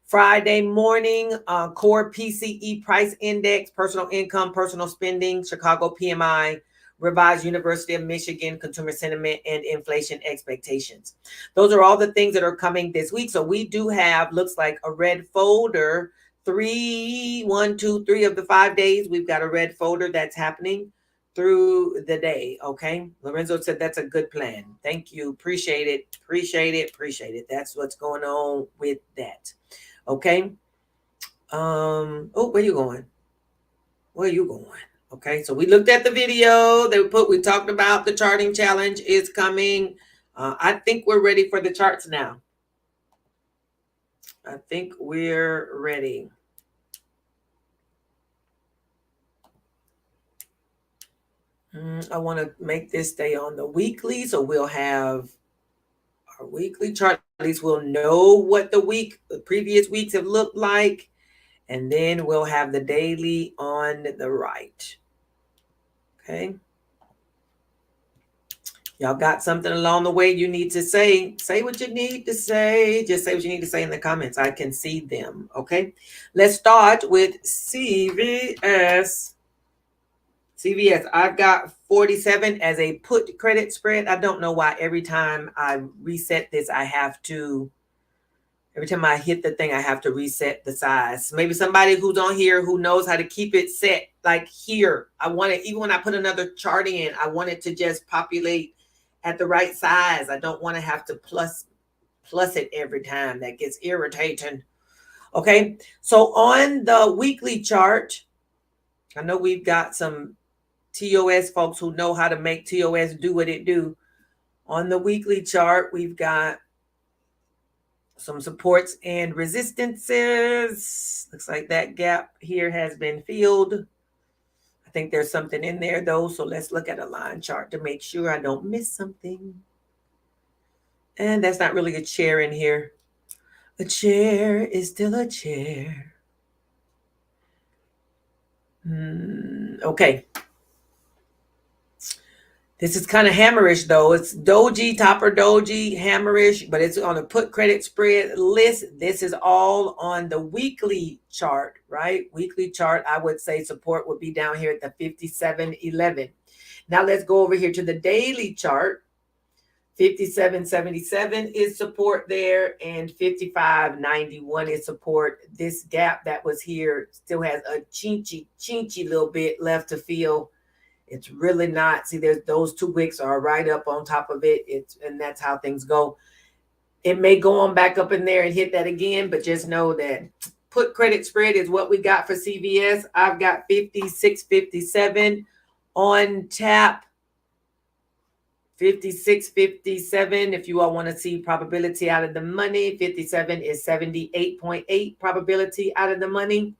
Friday morning, core PCE price index, personal income, personal spending, Chicago PMI, revised University of Michigan consumer sentiment, and inflation expectations. Those are all the things that are coming this week. So we do have, looks like a red folder, 1, 2, 3 of the 5 days. We've got a red folder that's happening through the day. Okay. Lorenzo said that's a good plan. Thank you. Appreciate it. Appreciate it. Appreciate it. That's what's going on with that. Okay. Oh, where you going? Where you going? Okay. So we looked at the video that we talked about the charting challenge is coming. I think we're ready for the charts now. I think we're ready. I want to make this stay on the weekly, so we'll have our weekly chart. At least we'll know what the previous weeks have looked like. And then we'll have the daily on the right. Okay. Y'all got something along the way you need to say. Say what you need to say. Just say what you need to say in the comments. I can see them. Okay. Let's start with CVS. CVS, I've got 47 as a put credit spread. I don't know why every time I reset this, every time I hit the thing, I have to reset the size. Maybe somebody who's on here who knows how to keep it set like here. I want it, even when I put another chart in, I want it to just populate at the right size. I don't want to have to plus it every time. That gets irritating. Okay. So on the weekly chart, I know we've got some TOS folks who know how to make TOS do what it do. On the weekly chart, we've got some supports and resistances. Looks like that gap here has been filled. I think there's something in there though. So let's look at a line chart to make sure I don't miss something. And that's not really a chair in here. A chair is still a chair. Okay. This is kind of hammerish though. It's doji, topper doji, hammerish, but it's on a put credit spread list. This is all on the weekly chart, right? Weekly chart, I would say support would be down here at the 57.11. Now let's go over here to the daily chart. 57.77 is support there, and 55.91 is support. This gap that was here still has a chinchy little bit left to fill. It's really not. See, there's those 2 wicks are right up on top of it. And that's how things go. It may go on back up in there and hit that again, but just know that put credit spread is what we got for CVS. I've got 56.57 on tap. 56.57. If you all want to see probability out of the money, 57 is 78.8 probability out of the money.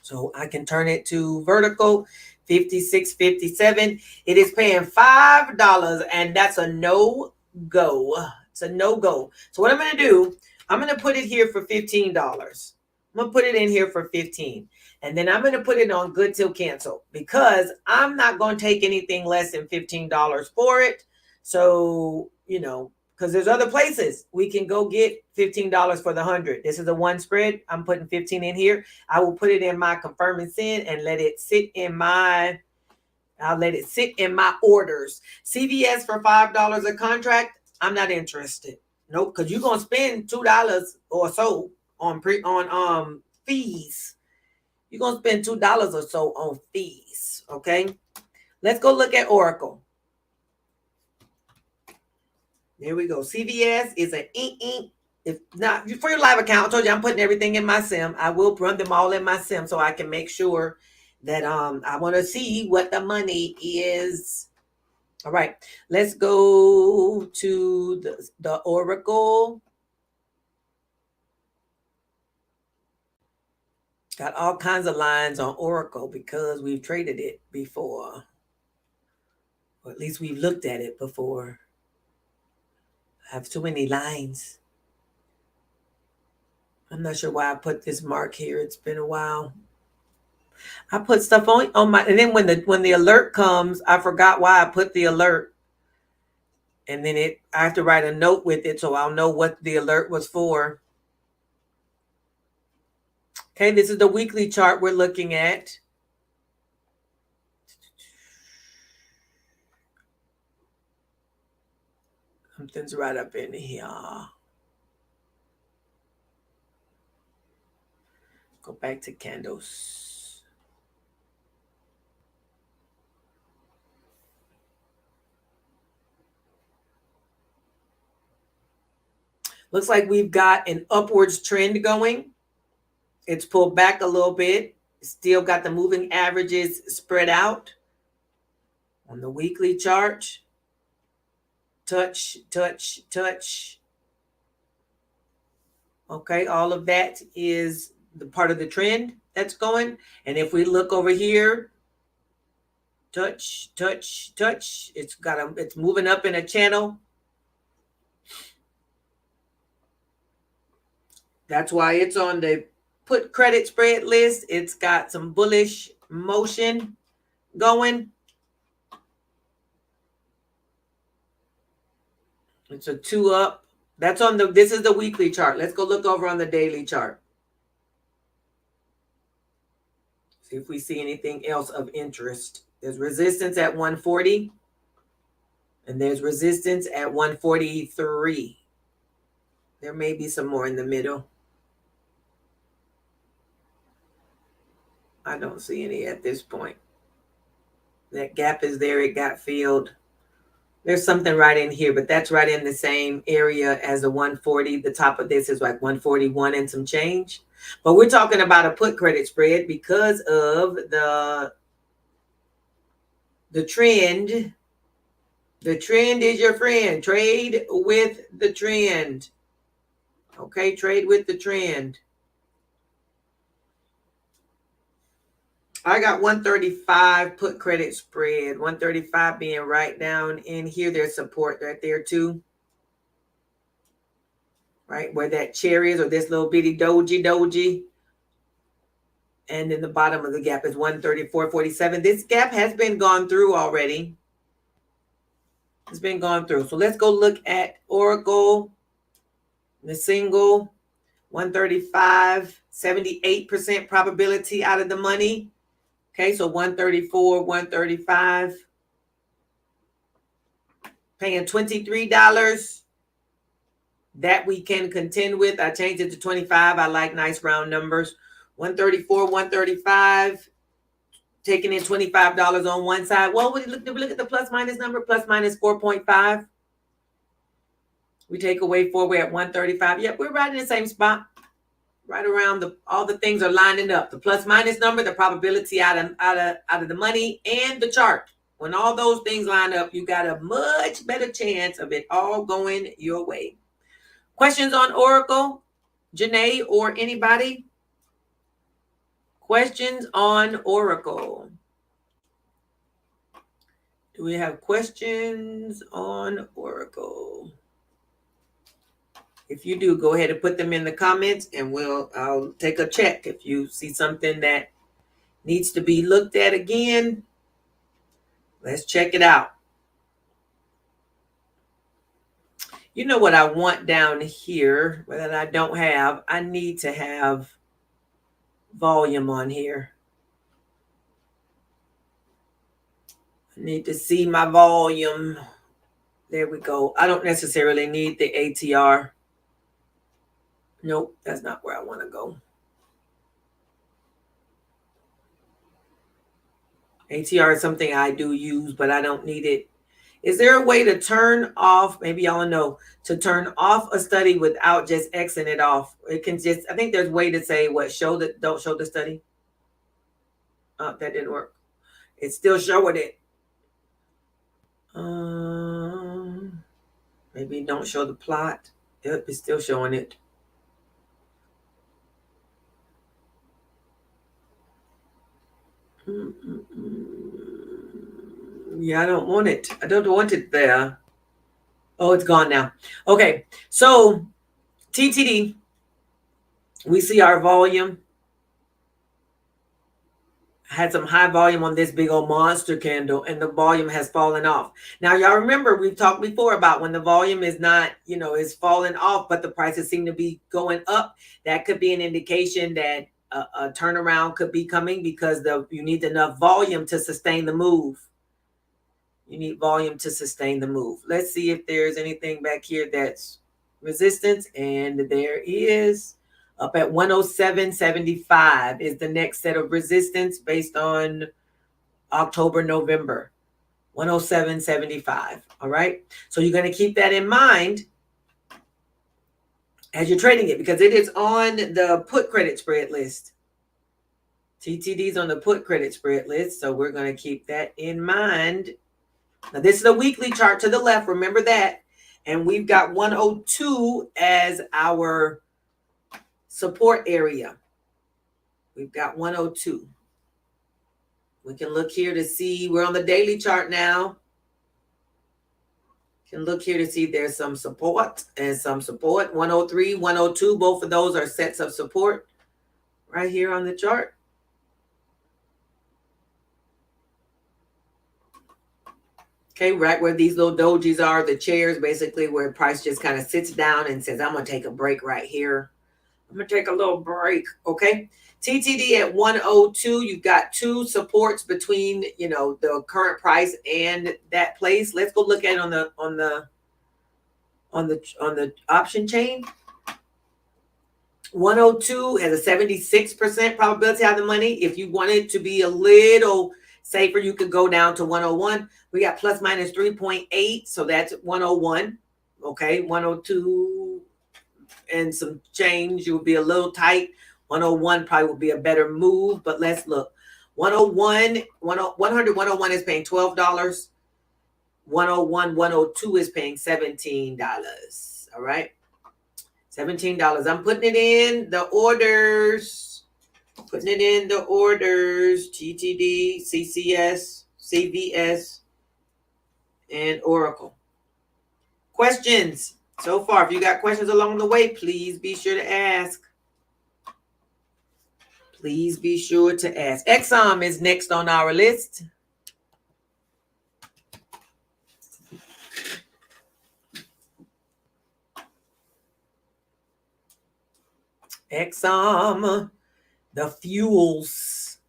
So I can turn it to vertical. 56.57. It is paying $5, and that's a no-go. It's a no-go. So what I'm going to do, I'm going to put it here for $15. I'm going to put it in here for $15. And then I'm going to put it on good till cancel because I'm not going to take anything less than $15 for it. So, because there's other places we can go get $15 for the 100. This is a one spread. I'm putting 15 in here. I will put it in my confirm and send and let it sit in my orders. CVS for $5 a contract. I'm not interested. Nope, because you're gonna spend $2 or so on fees. You're gonna spend $2 or so on fees. Okay. Let's go look at Oracle. There we go. CVS is an If not for your live account, I told you I'm putting everything in my sim. I will run them all in my sim so I can make sure that I want to see what the money is. All right, let's go to the Oracle. Got all kinds of lines on Oracle because we've traded it before. Or at least we've looked at it before. I have too many lines. I'm not sure why I put this mark here. It's been a while. I put stuff on my, and then when the alert comes, I forgot why I put the alert. And then I have to write a note with it so I'll know what the alert was for. Okay, this is the weekly chart we're looking at. Something's right up in here. Go back to candles. Looks like we've got an upwards trend going. It's pulled back a little bit. Still got the moving averages spread out on the weekly chart. Touch, touch, touch. Okay, all of that is the part of the trend that's going. And if we look over here, touch, touch, touch, it's moving up in a channel. That's why it's on the put credit spread list. It's got some bullish motion going. It's a 2 up. That's on this is the weekly chart. Let's go look over on the daily chart. See if we see anything else of interest. There's resistance at 140. And there's resistance at 143. There may be some more in the middle. I don't see any at this point. That gap is there. It got filled. There's something right in here, but that's right in the same area as the 140. The top of this is like 141 and some change. But we're talking about a put credit spread because of the trend. The trend is your friend. Trade with the trend. Okay, trade with the trend. I got 135 put credit spread. 135 being right down in here. There's support right there too. Right where that chair is, or this little bitty doji. And then the bottom of the gap is 134.47. This gap has been gone through already. It's been gone through. So let's go look at Oracle. The single 135, 78% probability out of the money. Okay, so 134, 135. Paying $23. That we can contend with. I changed it to 25. I like nice round numbers. 134, 135. Taking in $25 on one side. Well, we look at the plus minus number. Plus minus 4.5. We take away 4. We're at 135. Yep, we're right in the same spot. Right around all the things are lining up. The plus minus number, the probability out of the money, and the chart. When all those things line up, you got a much better chance of it all going your way. Questions on Oracle? Janae or anybody? Questions on Oracle? Do we have questions on Oracle? If you do, go ahead and put them in the comments and I'll take a check. If you see something that needs to be looked at again, let's check it out. You know what I want down here that I don't have? I need to have volume on here. I need to see my volume. There we go. I don't necessarily need the ATR. Nope, that's not where I want to go. ATR is something I do use, but I don't need it. Is there a way to turn off, maybe y'all know, to turn off a study without just Xing it off? It can just, I think there's a way to say what, don't show the study. Oh, that didn't work. It's still showing it. Maybe don't show the plot. Yep, it's still showing it. Yeah, I don't want it. I don't want it there. Oh, it's gone now. Okay, so TTD, we see our volume had some high volume on this big old monster candle, and the volume has fallen off. Now, y'all remember we've talked before about when the volume is not, is falling off, but the prices seem to be going up. That could be an indication that a turnaround could be coming, because you need enough volume to sustain the move. You need volume to sustain the move. Let's see if there's anything back here that's resistance, and there is. Up at 107.75 is the next set of resistance based on October, November. 107.75. All right. So you're going to keep that in mind as you're trading it, because it is on the put credit spread list. TTD's on the put credit spread list. So we're going to keep that in mind. Now, this is a weekly chart to the left. Remember that. And we've got 102 as our support area. We've got 102. We can look here to see, we're on the daily chart now. Can look here to see there's some support and some support. 103, 102, both of those are sets of support right here on the chart. Okay, right where these little dojis are, the chairs, basically where price just kind of sits down and says, I'm going to take a break right here. I'm going to take a little break, okay? TTD at 102, you've got two supports between, the current price and that place. Let's go look at it on the option chain. 102 has a 76% probability of the money. If you wanted to be a little safer, you could go down to 101. We got plus minus 3.8, so that's 101. Okay, 102 and some change, you would be a little tight. 101 probably would be a better move, but let's look. 101, 100, 101 is paying $12. 101, 102 is paying $17. All right, $17. I'm putting it in the orders. Putting it in the orders. TTD, CCS, CVS, and Oracle. Questions so far? If you got questions along the way, please be sure to ask. Please be sure to ask. Exxon is next on our list. Exxon, the fuels.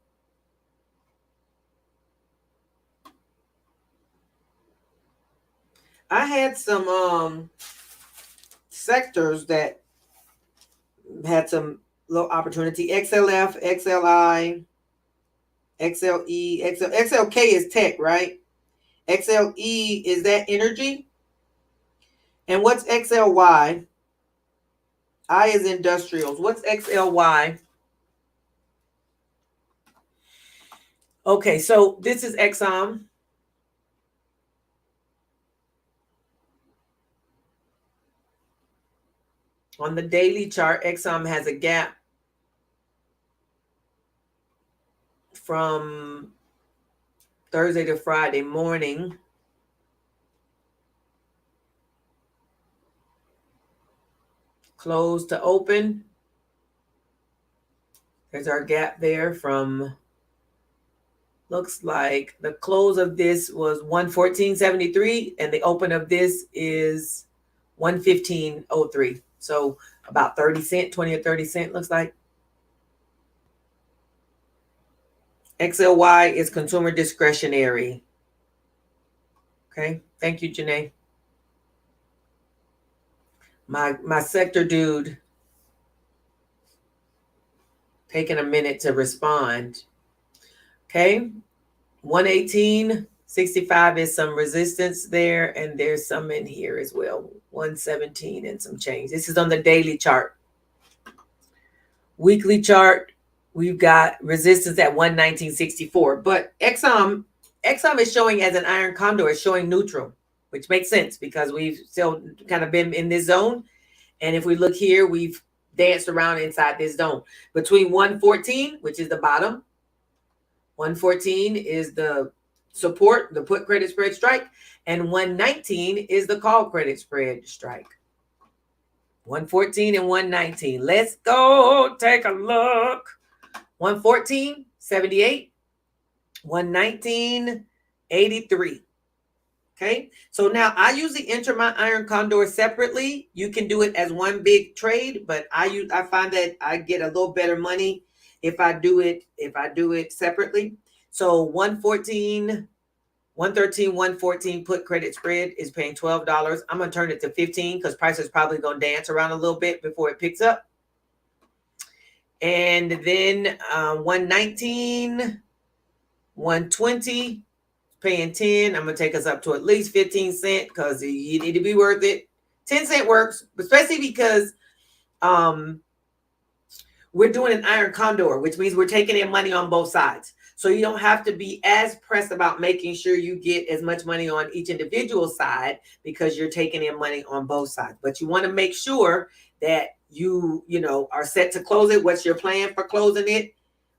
I had some sectors that had some little opportunity. XLF, XLI, XLE, XLK is tech, right? XLE, is that energy? And what's XLY? I is industrials. What's XLY? Okay, so this is Exxon. On the daily chart, Exxon has a gap from Thursday to Friday morning. Close to open. There's our gap there from, looks like the close of this was 114.73 and the open of this is 115.03. So about 30 cents, 20 or 30 cents looks like. XLY is consumer discretionary. Okay, thank you, Janae. My sector dude taking a minute to respond. Okay, 118.65 is some resistance there, and there's some in here as well. 117 and some change. This is on the daily chart. Weekly chart, we've got resistance at 119.64. But Exxon is showing as an iron condor, is showing neutral, which makes sense because we've still kind of been in this zone. And if we look here, we've danced around inside this zone between 114, which is the bottom, 114 is the support, the put credit spread strike, and 119 is the call credit spread strike. 114 and 119. Let's go take a look. 114, 78. 119, 83. Okay, so now I usually enter my iron condor separately. You can do it as one big trade, but I find that I get a little better money if I do it separately. So 114, 113, 114 put credit spread is paying $12. I'm gonna turn it to 15 because price is probably gonna dance around a little bit before it picks up. And then 119, 120. Paying 10. I'm gonna take us up to at least 15 cents because you need to be worth it. 10 cent works, especially because we're doing an iron condor, which means we're taking in money on both sides. So you don't have to be as pressed about making sure you get as much money on each individual side because you're taking in money on both sides. But you want to make sure that you are set to close it. What's your plan for closing it?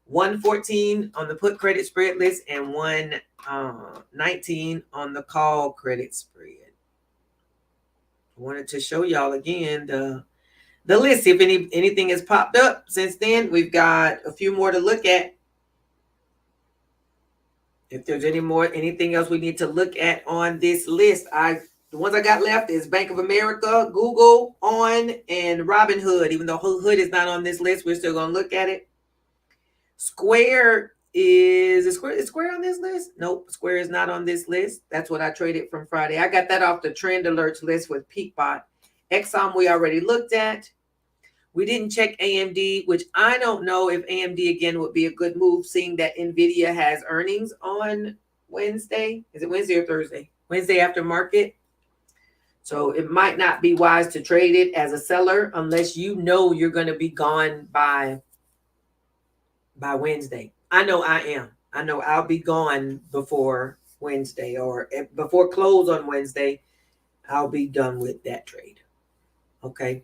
114 on the put credit spread list and 119 on the call credit spread. I wanted to show y'all again the list. If anything has popped up since then, we've got a few more to look at. If there's anything else we need to look at on this list, the ones I got left is Bank of America, Google, On, and Robinhood. Even though Hood is not on this list, we're still going to look at it. Square is Square on this list? Nope, Square is not on this list. That's what I traded from Friday. I got that off the trend alerts list with Peakbot. Exxon we already looked at. We didn't check AMD, which I don't know if AMD again would be a good move, seeing that NVIDIA has earnings on Wednesday. Is it Wednesday or Thursday? Wednesday after market. So it might not be wise to trade it as a seller unless you know you're going to be gone by Wednesday. I know I am. I know I'll be gone before Wednesday or before close on Wednesday. I'll be done with that trade. Okay.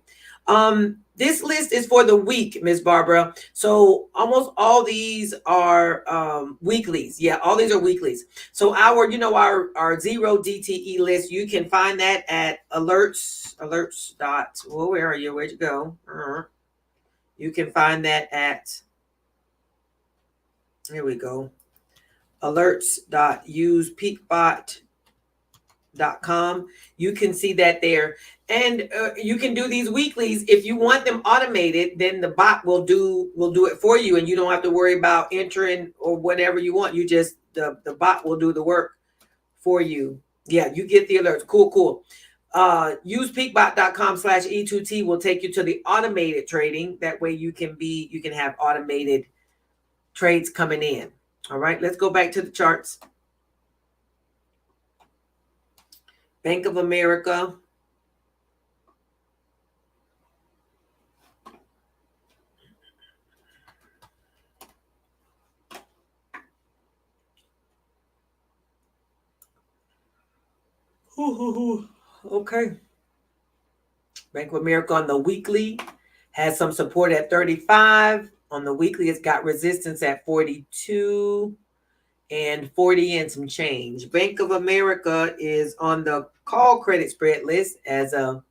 This list is for the week, Miss Barbara. So almost all these are weeklies. Yeah, all these are weeklies. So our 0 DTE list, you can find that at alerts. Where are you? Where'd you go? You can find that at, here we go, alerts.usepeakbot.com. You can see that there. And you can do these weeklies. If you want them automated, then the bot will do it for you, and you don't have to worry about entering or whatever you want. You just the bot will do the work for you. Yeah, you get the alerts. Cool. Usepeakbot.com/E2T will take you to the automated trading. That way you can have automated trades coming in. All right, let's go back to the charts. Bank of America. Okay. Bank of America on the weekly has some support at 35. On the weekly, it's got resistance at 42 and 40 and some change. Bank of America is on the call credit spread list as a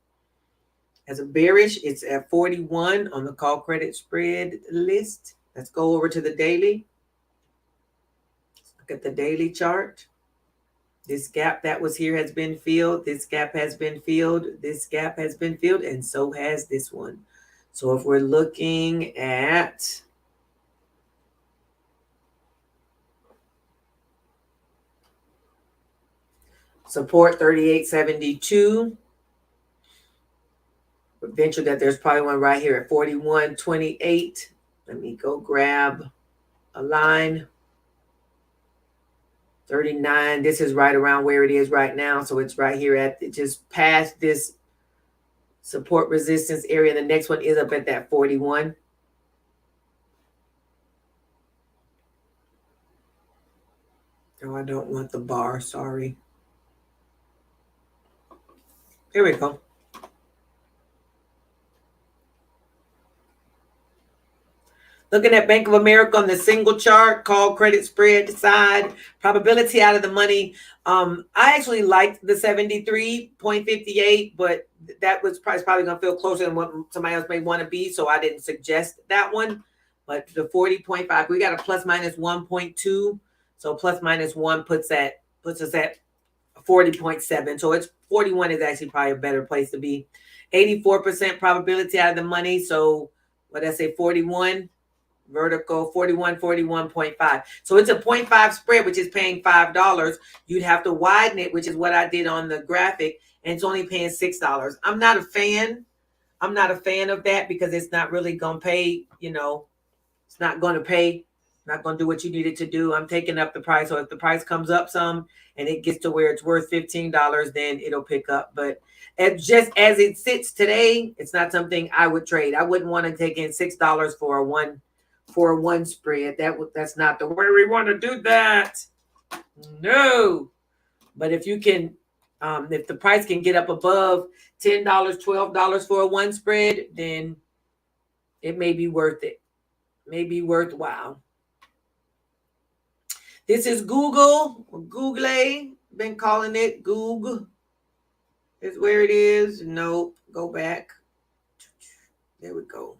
bearish. It's at 41 on the call credit spread list. Let's go over to the daily. Look at the daily chart. This gap that was here has been filled. This gap has been filled. This gap has been filled, and so has this one. So if we're looking at support 38.72, venture that there's probably one right here at 41.28. Let me go grab a line. 39. This is right around where it is right now. So it's right here at just past this support resistance area. The next one is up at that 41. Oh, I don't want the bar. Sorry. Here we go. Looking at Bank of America on the single chart, call credit spread side, probability out of the money. I actually liked the 73.58, but that was probably going to feel closer than what somebody else may want to be, so I didn't suggest that one. But the 40.5, we got a plus minus 1.2, so plus minus 1 puts us at 40.7. So it's 41 is actually probably a better place to be. 84% probability out of the money. So what did I say? 41 vertical, 41, 41.5. So it's a 0.5 spread, which is paying $5. You'd have to widen it, which is what I did on the graphic, and it's only paying $6. I'm not a fan of that because it's not really going to pay, it's not going to pay, not going to do what you need it to do. I'm taking up the price. So if the price comes up some and it gets to where it's worth $15, then it'll pick up. But just as it sits today, it's not something I would trade. I wouldn't want to take in $6 for a one spread. That's not the way we want to do that. No. But if you can, if the price can get up above $10, $12 for a one spread, then it may be worth it. May be worthwhile. This is Google, been calling it Google. Is where it is. Nope, go back. There we go.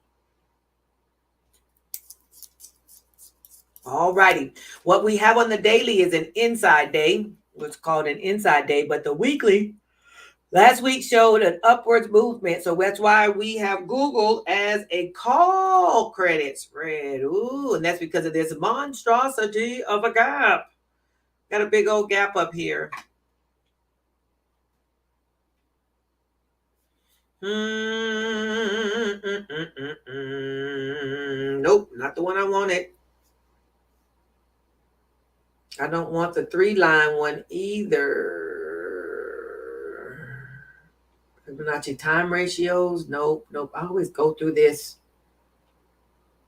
All righty. What we have on the daily is an inside day. What's called an inside day, but the weekly, last week showed an upwards movement. So that's why we have Google as a call credit spread. Ooh, and that's because of this monstrosity of a gap. Got a big old gap up here. Nope, not the one I wanted. I don't want the 3-line one either. Fibonacci time ratios. Nope. I always go through this.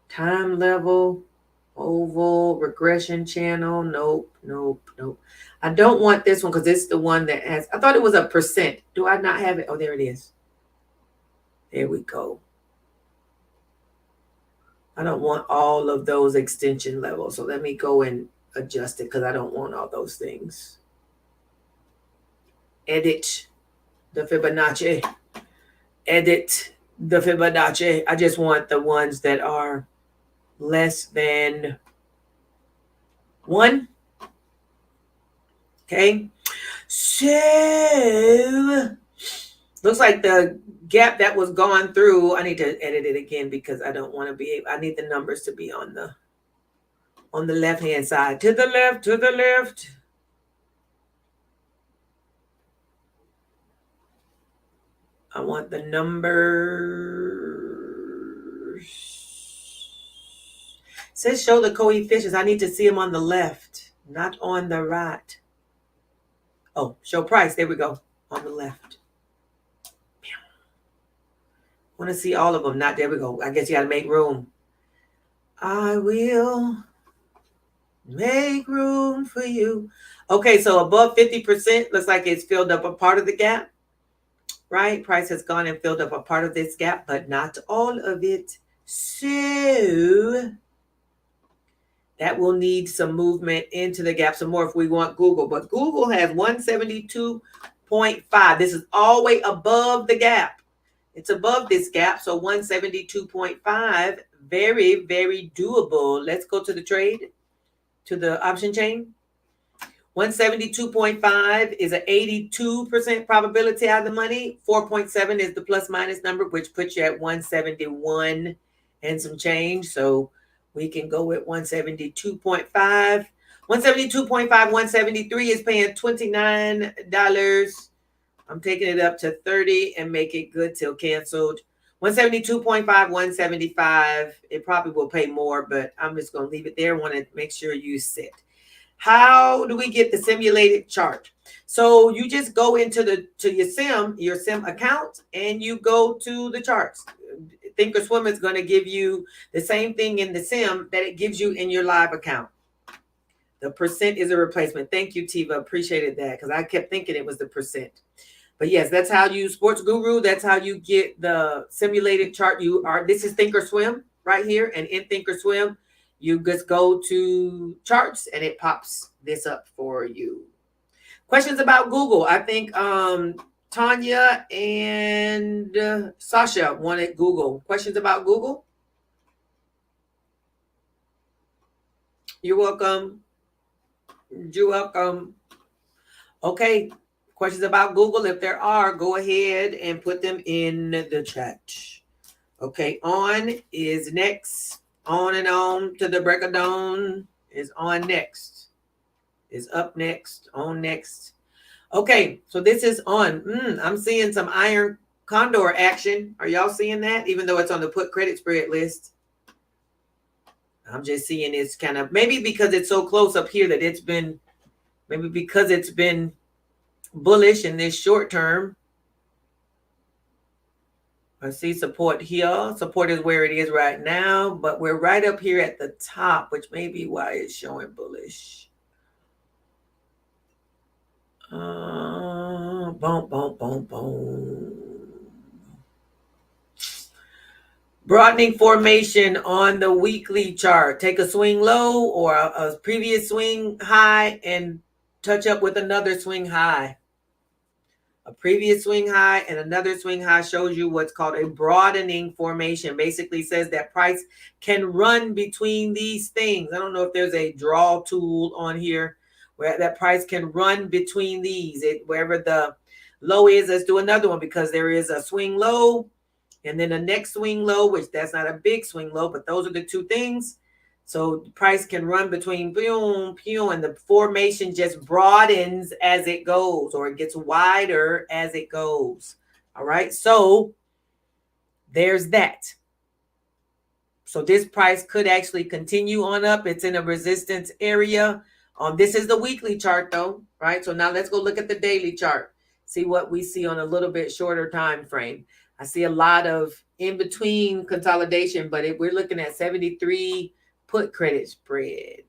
Time level, oval, regression channel. Nope. I don't want this one because it's the one that has, I thought it was a percent. Do I not have it? Oh, there it is. There we go. I don't want all of those extension levels. So let me go and adjust it because I don't want all those things. Edit the Fibonacci. Edit the Fibonacci. I just want the ones that are less than 1. Okay. So looks like the gap that was gone through, I need to edit it again because I don't want to be, I need the numbers to be on the left-hand side. To the left. I want the numbers. It says show the coefficients. I need to see them on the left, not on the right. Oh, show price. There we go. On the left. Want to see all of them. Not there we go. I guess you got to make room. I will make room for you. Okay, so above 50% looks like it's filled up a part of the gap, right? Price has gone and filled up a part of this gap, but not all of it. So that will need some movement into the gap some more if we want Google. But Google has 172.5. This is all the way above the gap. It's above this gap, so 172.5, very, very doable. Let's go to the trade, to the option chain. 172.5 is an 82% probability out of the money. 4.7 is the plus minus number, which puts you at 171 and some change. So we can go with 172.5. 172.5, 173 is paying $29. I'm taking it up to 30 and make it good till canceled. 172.5, 175. It probably will pay more, but I'm just going to leave it there. I want to make sure you sit. How do we get the simulated chart? So you just go into your sim account, and you go to the charts. Thinkorswim is going to give you the same thing in the sim that it gives you in your live account. The percent is a replacement. Thank you, Tiva. Appreciated that because I kept thinking it was the percent. But yes, that's how you Sports Guru. That's how you get the simulated chart. This is Thinkorswim, right here. And in Thinkorswim, you just go to charts and it pops this up for you. Questions about Google. I think Tanya and Sasha wanted Google. Questions about Google? You're welcome. You're welcome. Okay. Questions about Google. If there are, go ahead and put them in the chat. Okay. On is next. On and on to the break of dawn is on next. Is up next. On next. Okay. So this is on. I'm seeing some iron condor action. Are y'all seeing that? Even though it's on the put credit spread list. I'm just seeing it's kind of, maybe because it's so close up here that it's been, maybe because it's been bullish in this short term. I see support here. Support is where it is right now, but we're right up here at the top, which may be why it's showing bullish. Boom, boom, boom, boom. Broadening formation on the weekly chart. Take a swing low or a previous swing high and touch up with another swing high. A previous swing high and another swing high shows you what's called a broadening formation. Basically says that price can run between these things. I don't know if there's a draw tool on here where that price can run between these. Wherever the low is, let's do another one because there is a swing low and then the next swing low, which that's not a big swing low, but those are the two things. So the price can run between boom, boom, and the formation just broadens as it goes, or it gets wider as it goes. All right. So there's that. So this price could actually continue on up. It's in a resistance area. This is the weekly chart though, right? So now let's go look at the daily chart. See what we see on a little bit shorter time frame. I see a lot of in-between consolidation, but we're looking at 73 put credit spread.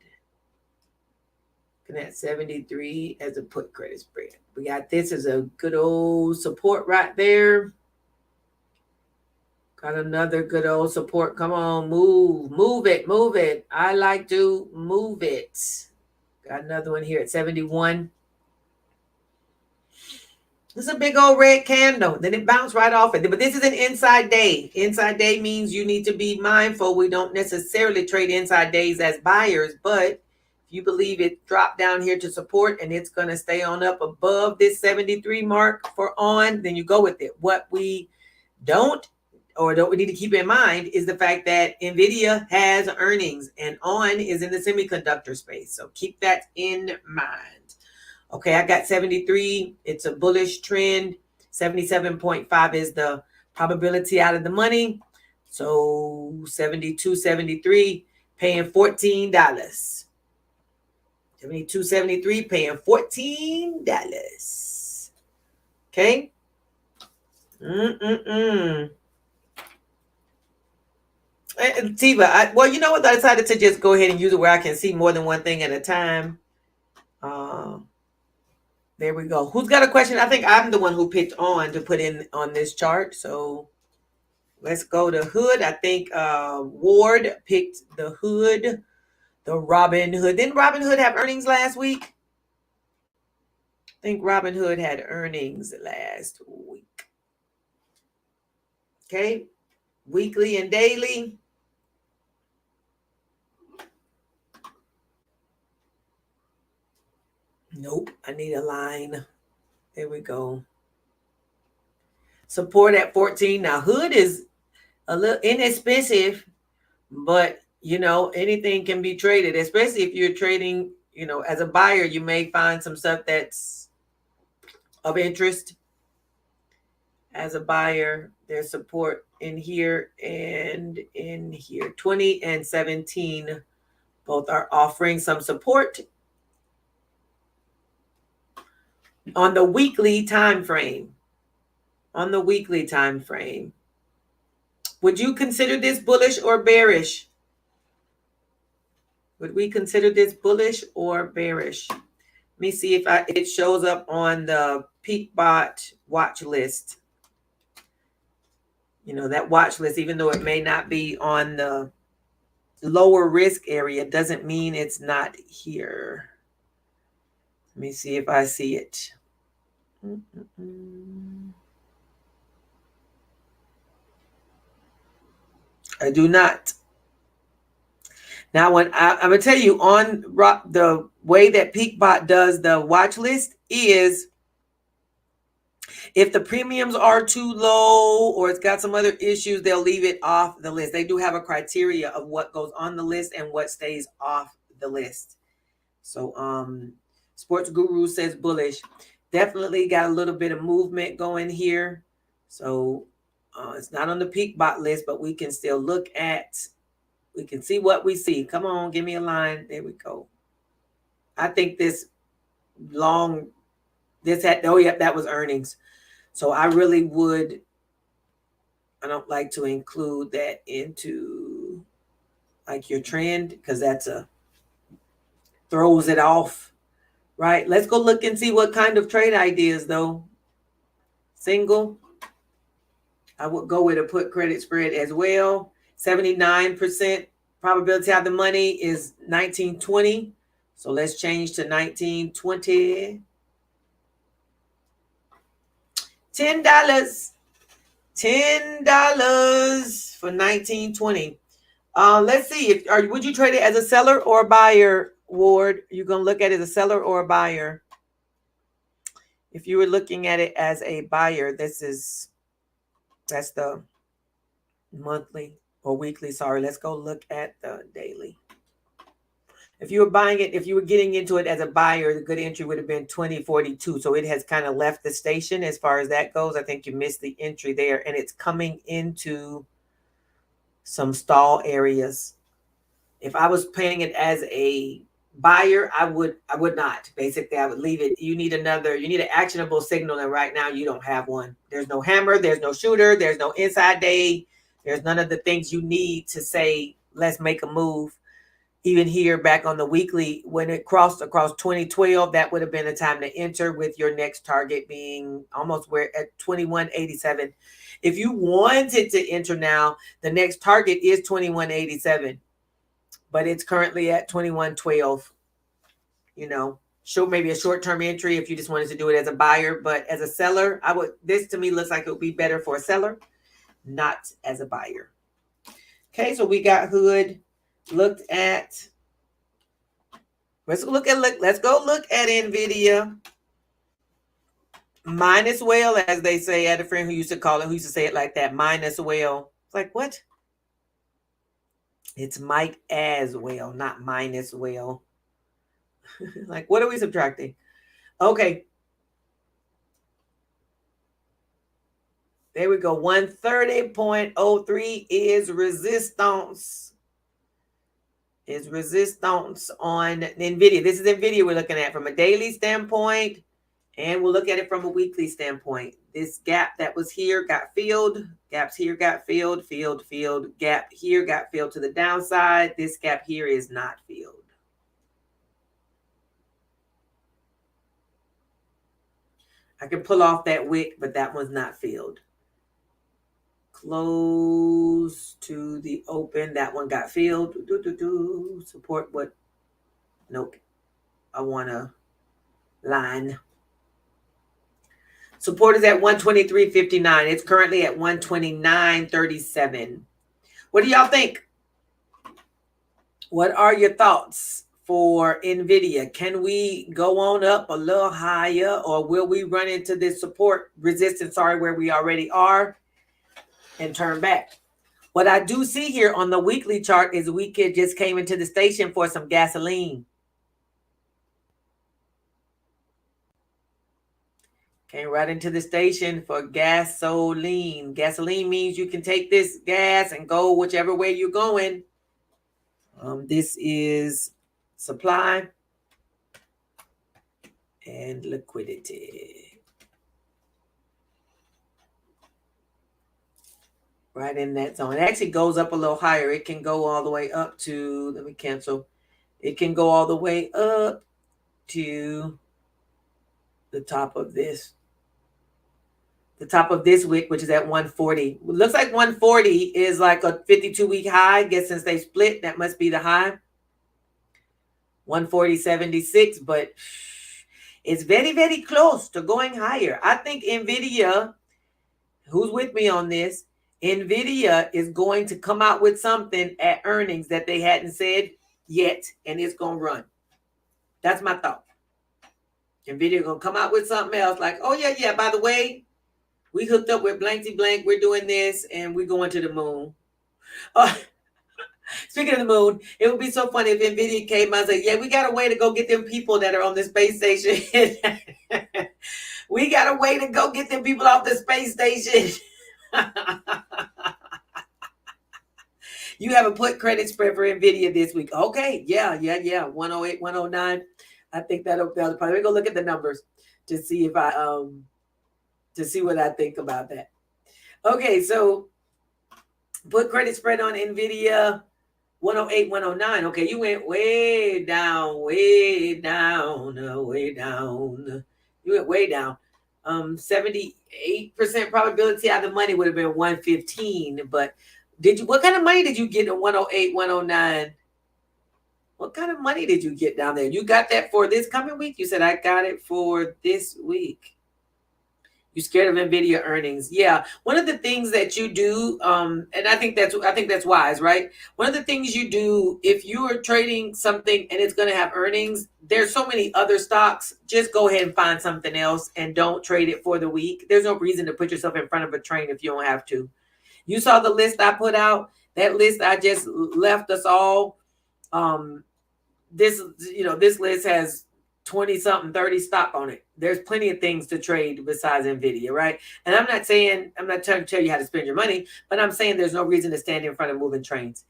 Looking at 73 as a put credit spread. We got this as a good old support right there. Got another good old support. Come on, move it, move it. I like to move it. Got another one here at 71. This is a big old red candle. Then it bounced right off it. But this is an inside day. Inside day means you need to be mindful. We don't necessarily trade inside days as buyers, but if you believe it dropped down here to support and it's going to stay on up above this 73 mark for on, then you go with it. What we don't we need to keep in mind is the fact that NVIDIA has earnings and on is in the semiconductor space. So keep that in mind. Okay, I got 73. It's a bullish trend. 77.5 is the probability out of the money. So 72, 73, paying $14. 72, 73, paying $14. Okay. Tiva, well, you know what? I decided to just go ahead and use it where I can see more than one thing at a time. There we go. Who's got a question? I think I'm the one who picked on to put in on this chart. So let's go to Hood. I think Ward picked the Hood, the Robin Hood. Didn't Robin Hood have earnings last week? I think Robin Hood had earnings last week. Okay. Weekly and daily. Nope, I need a line. There we go. Support at 14. Now, Hood is a little inexpensive, but, you know, anything can be traded, especially if you're trading, you know, as a buyer, you may find some stuff that's of interest. As a buyer, there's support in here and in here. 20 and 17 both are offering some support. On the weekly time frame, would you consider this bullish or bearish? Would we consider this bullish or bearish? Let me see if it shows up on the Peakbot watch list. that watch list, even though it may not be on the lower risk area, doesn't mean it's not here. Let me see if I see it. I do not. Now, when I'm going to tell you on the way that Peakbot does the watch list is if the premiums are too low or it's got some other issues, they'll leave it off the list. They do have a criteria of what goes on the list and what stays off the list. So Sports Guru says bullish. Definitely got a little bit of movement going here. So it's not on the Peakbot list, but we can still look at, we can see what we see. Come on, give me a line. There we go. I think this oh, yep, that was earnings. So I really would, I don't like to include that into like your trend because that's throws it off, right? Let's go look and see what kind of trade ideas though. Single, I would go with a put credit spread as well. 79% probability of the money is 1920. So let's change to 1920. $10. $10 for 1920. Let's see. Would you trade it as a seller or a buyer, Ward? You're going to look at it as a seller or a buyer? If you were looking at it as a buyer, that's the monthly or weekly. Sorry, let's go look at the daily. If you were buying it, if you were getting into it as a buyer, the good entry would have been 2042. So it has kind of left the station as far as that goes. I think you missed the entry there, and it's coming into some stall areas. If I was paying it as a buyer, I would not. Basically, I would leave it. You need an actionable signal, and right now you don't have one. There's no hammer, there's no shooter, there's no inside day, there's none of the things you need to say, let's make a move. Even here back on the weekly, when it crossed across 2012, that would have been a time to enter with your next target being almost where at 2187. If you wanted to enter now, the next target is 2187, but it's currently at 2112. Show maybe a short-term entry if you just wanted to do it as a buyer, but as a seller, this to me looks like it would be better for a seller, not as a buyer. Okay, so we got Hood. Looked at. Let's go look at NVIDIA. Mine as well, as they say. I had a friend who used to call it, who used to say it like that. Mine as well. It's like, what? It's might as well, not mine as well. Like, what are we subtracting? Okay. There we go. 130.03 is resistance. Is resistance on NVIDIA. This is NVIDIA we're looking at from a daily standpoint, and we'll look at it from a weekly standpoint. This gap that was here got filled. Gaps here got filled. Gap here got filled to the downside. This gap here is not filled. I can pull off that wick, but that one's not filled. Close to the open. That one got filled. Support what? Nope. I want a line. Support is at 123.59. It's currently at 129.37. What do y'all think? What are your thoughts for NVIDIA? Can we go on up a little higher, or will we run into this support resistance, where we already are, and turn back? What I do see here on the weekly chart is we just came into the station for some gasoline. Came right into the station for gasoline. Gasoline means you can take this gas and go whichever way you're going. This is supply and liquidity. Right in that zone. It actually goes up a little higher. It can go all the way up to, let me cancel. It can go all the way up to the top of this. The top of this wick, which is at 140. It looks like 140 is like a 52-week high. I guess since they split, that must be the high. 140.76, but it's very, very close to going higher. I think NVIDIA, who's with me on this, NVIDIA is going to come out with something at earnings that they hadn't said yet, and it's going to run. That's my thought. NVIDIA going to come out with something else like, oh, yeah, by the way, we hooked up with blankety blank, we're doing this, and we're going to the moon. Speaking of the moon, it would be so funny if NVIDIA came out and said, yeah, we got a way to go get them people that are on the space station. We got a way to go get them people off the space station. You have a put credit spread for NVIDIA this week. Okay, yeah. 108, 109. I think that'll probably go look at the numbers to see if to see what I think about that. Okay, so put credit spread on NVIDIA, 108, 109. Okay, you went way down. You went way down. 78% probability out of the money would have been 115. But what kind of money did you get in 108, 109? What kind of money did you get down there? You got that for this coming week? You said I got it for this week. You scared of NVIDIA earnings? Yeah. One of the things that you do, and I think that's wise, right? One of the things you do if you are trading something and it's going to have earnings, there's so many other stocks. Just go ahead and find something else and don't trade it for the week. There's no reason to put yourself in front of a train if you don't have to. You saw the list I put out. That list I just left us all. This list has 20 something, 30 stock on it. There's plenty of things to trade besides NVIDIA, right? And I'm not trying to tell you how to spend your money, but I'm saying there's no reason to stand in front of moving trains.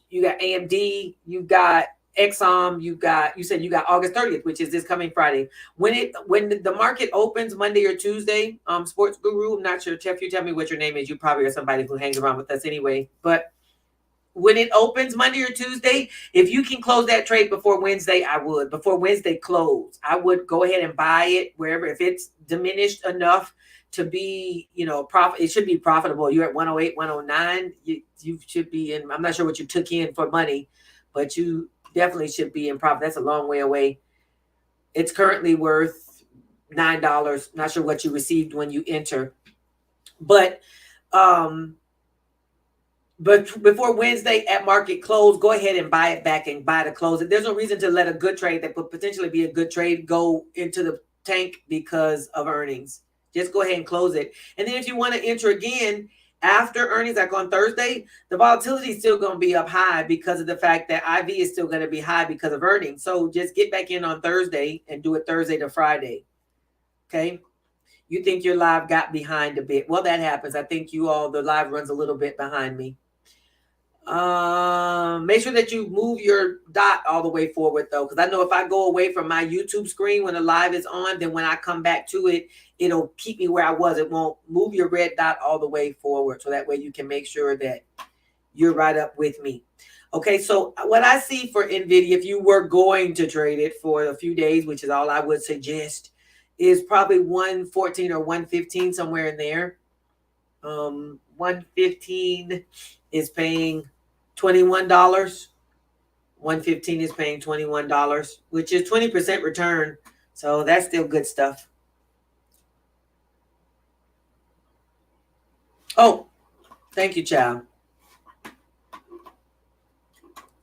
You got AMD, you got Exxon, you said you got August 30th, which is this coming Friday. When the market opens Monday or Tuesday, Sports Guru, I'm not sure, if you tell me what your name is, you probably are somebody who hangs around with us anyway, but when it opens Monday or Tuesday, if you can close that trade before Wednesday, I would. Before Wednesday close, I would go ahead and buy it wherever. If it's diminished enough to be, profit, it should be profitable. You're at 108, 109. You should be in. I'm not sure what you took in for money, but you definitely should be in profit. That's a long way away. It's currently worth $9. Not sure what you received when you enter, but before Wednesday at market close, go ahead and buy it back and buy to close it. There's no reason to let a good trade that could potentially be a good trade go into the tank because of earnings. Just go ahead and close it. And then if you want to enter again after earnings, like on Thursday, the volatility is still going to be up high because of the fact that IV is still going to be high because of earnings. So just get back in on Thursday and do it Thursday to Friday. Okay. You think your live got behind a bit. Well, that happens. I think the live runs a little bit behind me. Make sure that you move your dot all the way forward though, because I know if I go away from my YouTube screen when the live is on, then when I come back to it, it'll keep me where I was. It won't move your red dot all the way forward, so that way you can make sure that you're right up with me. Okay, so what I see for NVIDIA, if you were going to trade it for a few days, which is all I would suggest, is probably 114 or 115, somewhere in there. 115 is paying $21. 115 is paying $21, which is 20% return. So that's still good stuff. Oh, thank you, child.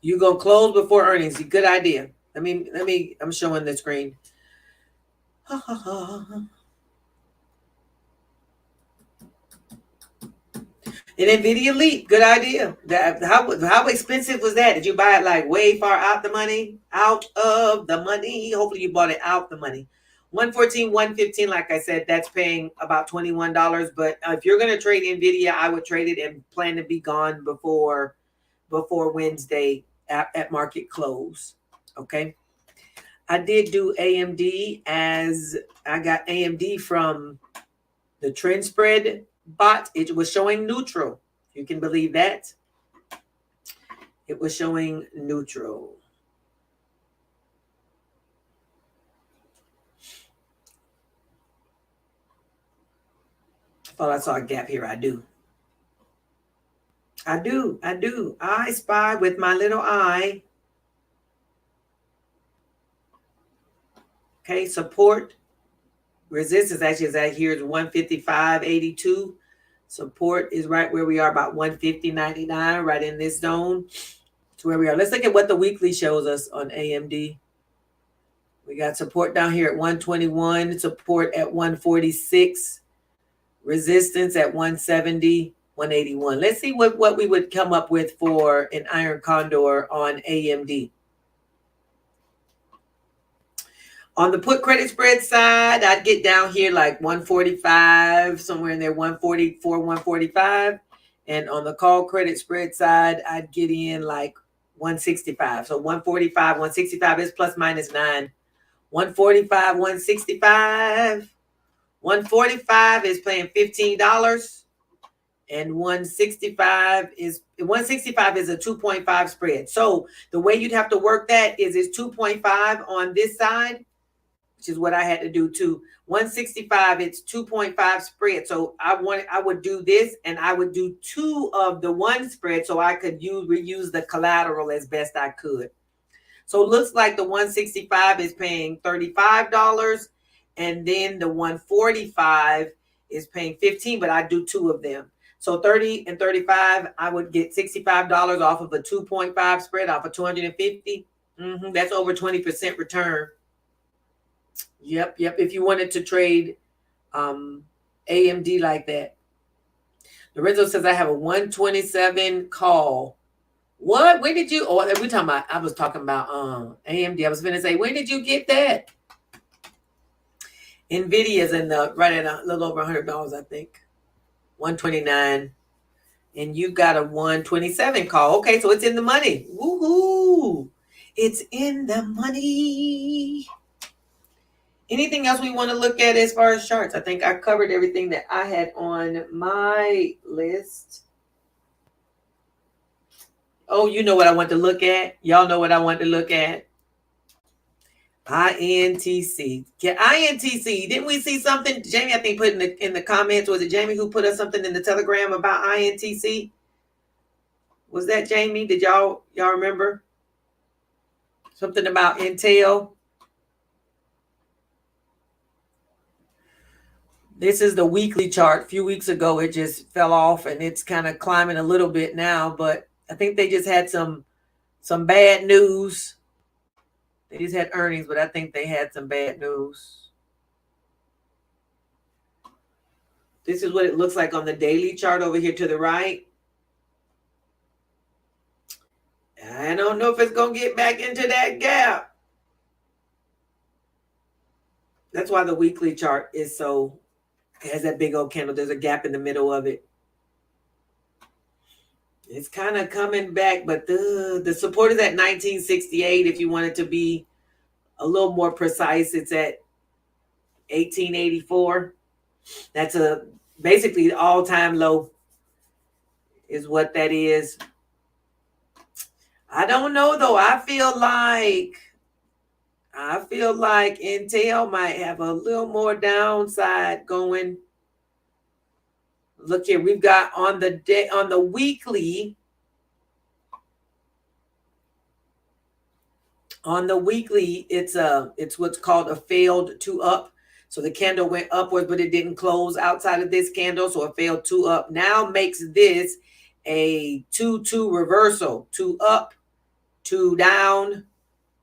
You go close before earnings. Good idea. I'm showing the screen. And NVIDIA leap, good idea. How expensive was that? Did you buy it like way far out the money? Out of the money. Hopefully you bought it out the money. 114, 115, like I said, that's paying about $21. But if you're going to trade NVIDIA, I would trade it and plan to be gone before Wednesday at market close. Okay. I did do AMD, as I got AMD from the trend spread bot. It was showing neutral. You can believe that. It was showing neutral. Thought I saw a gap here. I do. I spy with my little eye. Okay, support. Resistance actually is at here is 155.82. Support is right where we are, about 150.99, right in this zone. It's where we are. Let's look at what the weekly shows us on AMD. We got support down here at 121, support at 146, resistance at 170, 181. Let's see what we would come up with for an iron condor on AMD. On the put credit spread side, I'd get down here like 145, somewhere in there, 144, 145. And on the call credit spread side, I'd get in like 165. So 145, 165 is plus minus 9. 145, 165. 145 is paying $15. And 165 is a 2.5 spread. So the way you'd have to work that is it's 2.5 on this side, which is what I had to do too. 165, it's 2.5 spread. So I would do this, and I would do 2 of the 1 spread so I could reuse the collateral as best I could. So it looks like the 165 is paying $35, and then the 145 is paying $15, but I do 2 of them. So 30 and 35, I would get $65 off of a 2.5 spread off of 250. That's over 20% return. Yep. If you wanted to trade AMD like that. Lorenzo says I have a 127 call. What? When did you? Oh, we're talking about. I was talking about AMD. I was going to say, when did you get that? Nvidia's right at a little over $100, I think. 129, and you got a 127 call. Okay, so it's in the money. Woohoo! It's in the money. Anything else we want to look at as far as charts? I think I covered everything that I had on my list. Oh, you know what I want to look at? Y'all know what I want to look at? INTC. Yeah, INTC. Didn't we see something? Jamie, I think, put in the comments. Was it Jamie who put us something in the Telegram about INTC? Was that Jamie? Did y'all remember? Something about Intel. This is the weekly chart. A few weeks ago, it just fell off, and it's kind of climbing a little bit now. But I think they just had some bad news. They just had earnings, but I think they had some bad news. This is what it looks like on the daily chart over here to the right. I don't know if it's going to get back into that gap. That's why the weekly chart is it has that big old candle. There's a gap in the middle of it. It's kind of coming back, but the support is at 1968. If you want it to be a little more precise, it's at 1884. That's basically the all-time low is what that is. I don't know, though. I feel like Intel might have a little more downside going. Look here, we've got on the weekly. On the weekly, it's what's called a failed 2 up. So the candle went upwards, but it didn't close outside of this candle. So a failed 2 up now makes this a 2-2 reversal. 2 up, 2 down,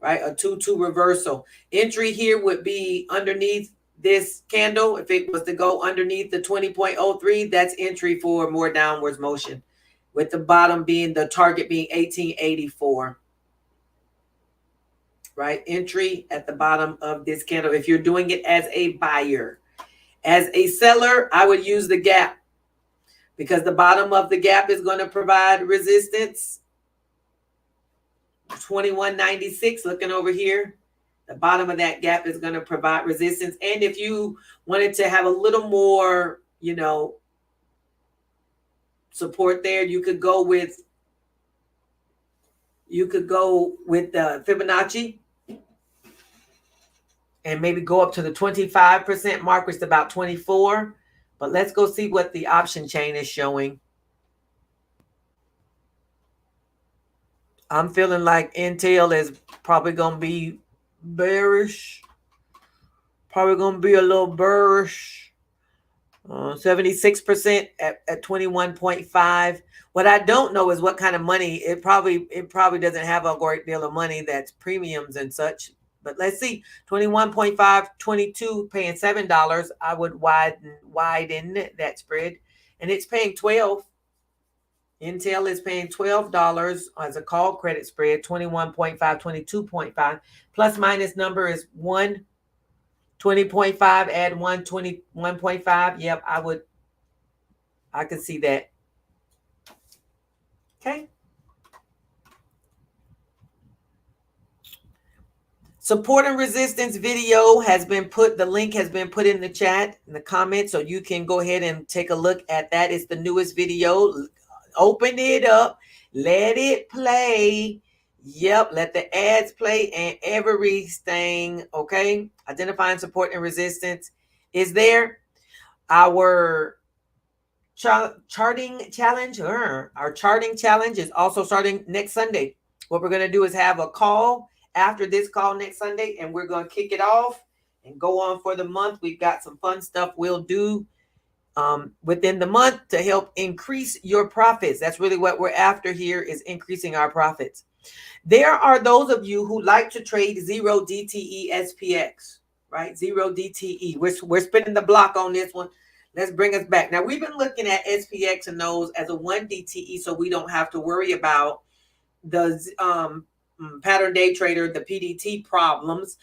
right? A 2-2 reversal. Entry here would be underneath this candle. If it was to go underneath the 20.03, that's entry for more downwards motion, with the bottom being the target being 1884. Right? Entry at the bottom of this candle if you're doing it as a buyer. As a seller, I would use the gap, because the bottom of the gap is going to provide resistance. 2196, looking over here. The bottom of that gap is going to provide resistance. And if you wanted to have a little more, support there, you could go with the Fibonacci and maybe go up to the 25% mark, which is about 24. But let's go see what the option chain is showing. I'm feeling like Intel is probably going to be bearish. Probably going to be a little bearish. 76% at 21.5. What I don't know is what kind of money. It probably doesn't have a great deal of money that's premiums and such. But let's see. 21.5, 22, paying $7. I would widen that spread. And it's paying 12. Intel is paying $12 as a call credit spread, 21.5, 22.5. Plus minus number is 1. 20.5, add 1, 21.5. Yep, I could see that. Okay. Support and resistance video has been put, the link has been put in the chat, in the comments, so you can go ahead and take a look at that. It's the newest video. Open it up, let it play. Yep, let the ads play and everything, okay? Identifying support and resistance is there. Our charting challenge, our charting challenge is also starting next Sunday. What we're going to do is have a call after this call next Sunday, and we're going to kick it off and go on for the month. We've got some fun stuff we'll do within the month to help increase your profits. That's really what we're after here, is increasing our profits. There are those of you who like to trade 0 DTE SPX, right? 0 DTE. We're spinning the block on this one. Let's bring us back. Now, we've been looking at SPX and those as a 1 DTE, so we don't have to worry about the pattern day trader, the PDT problems.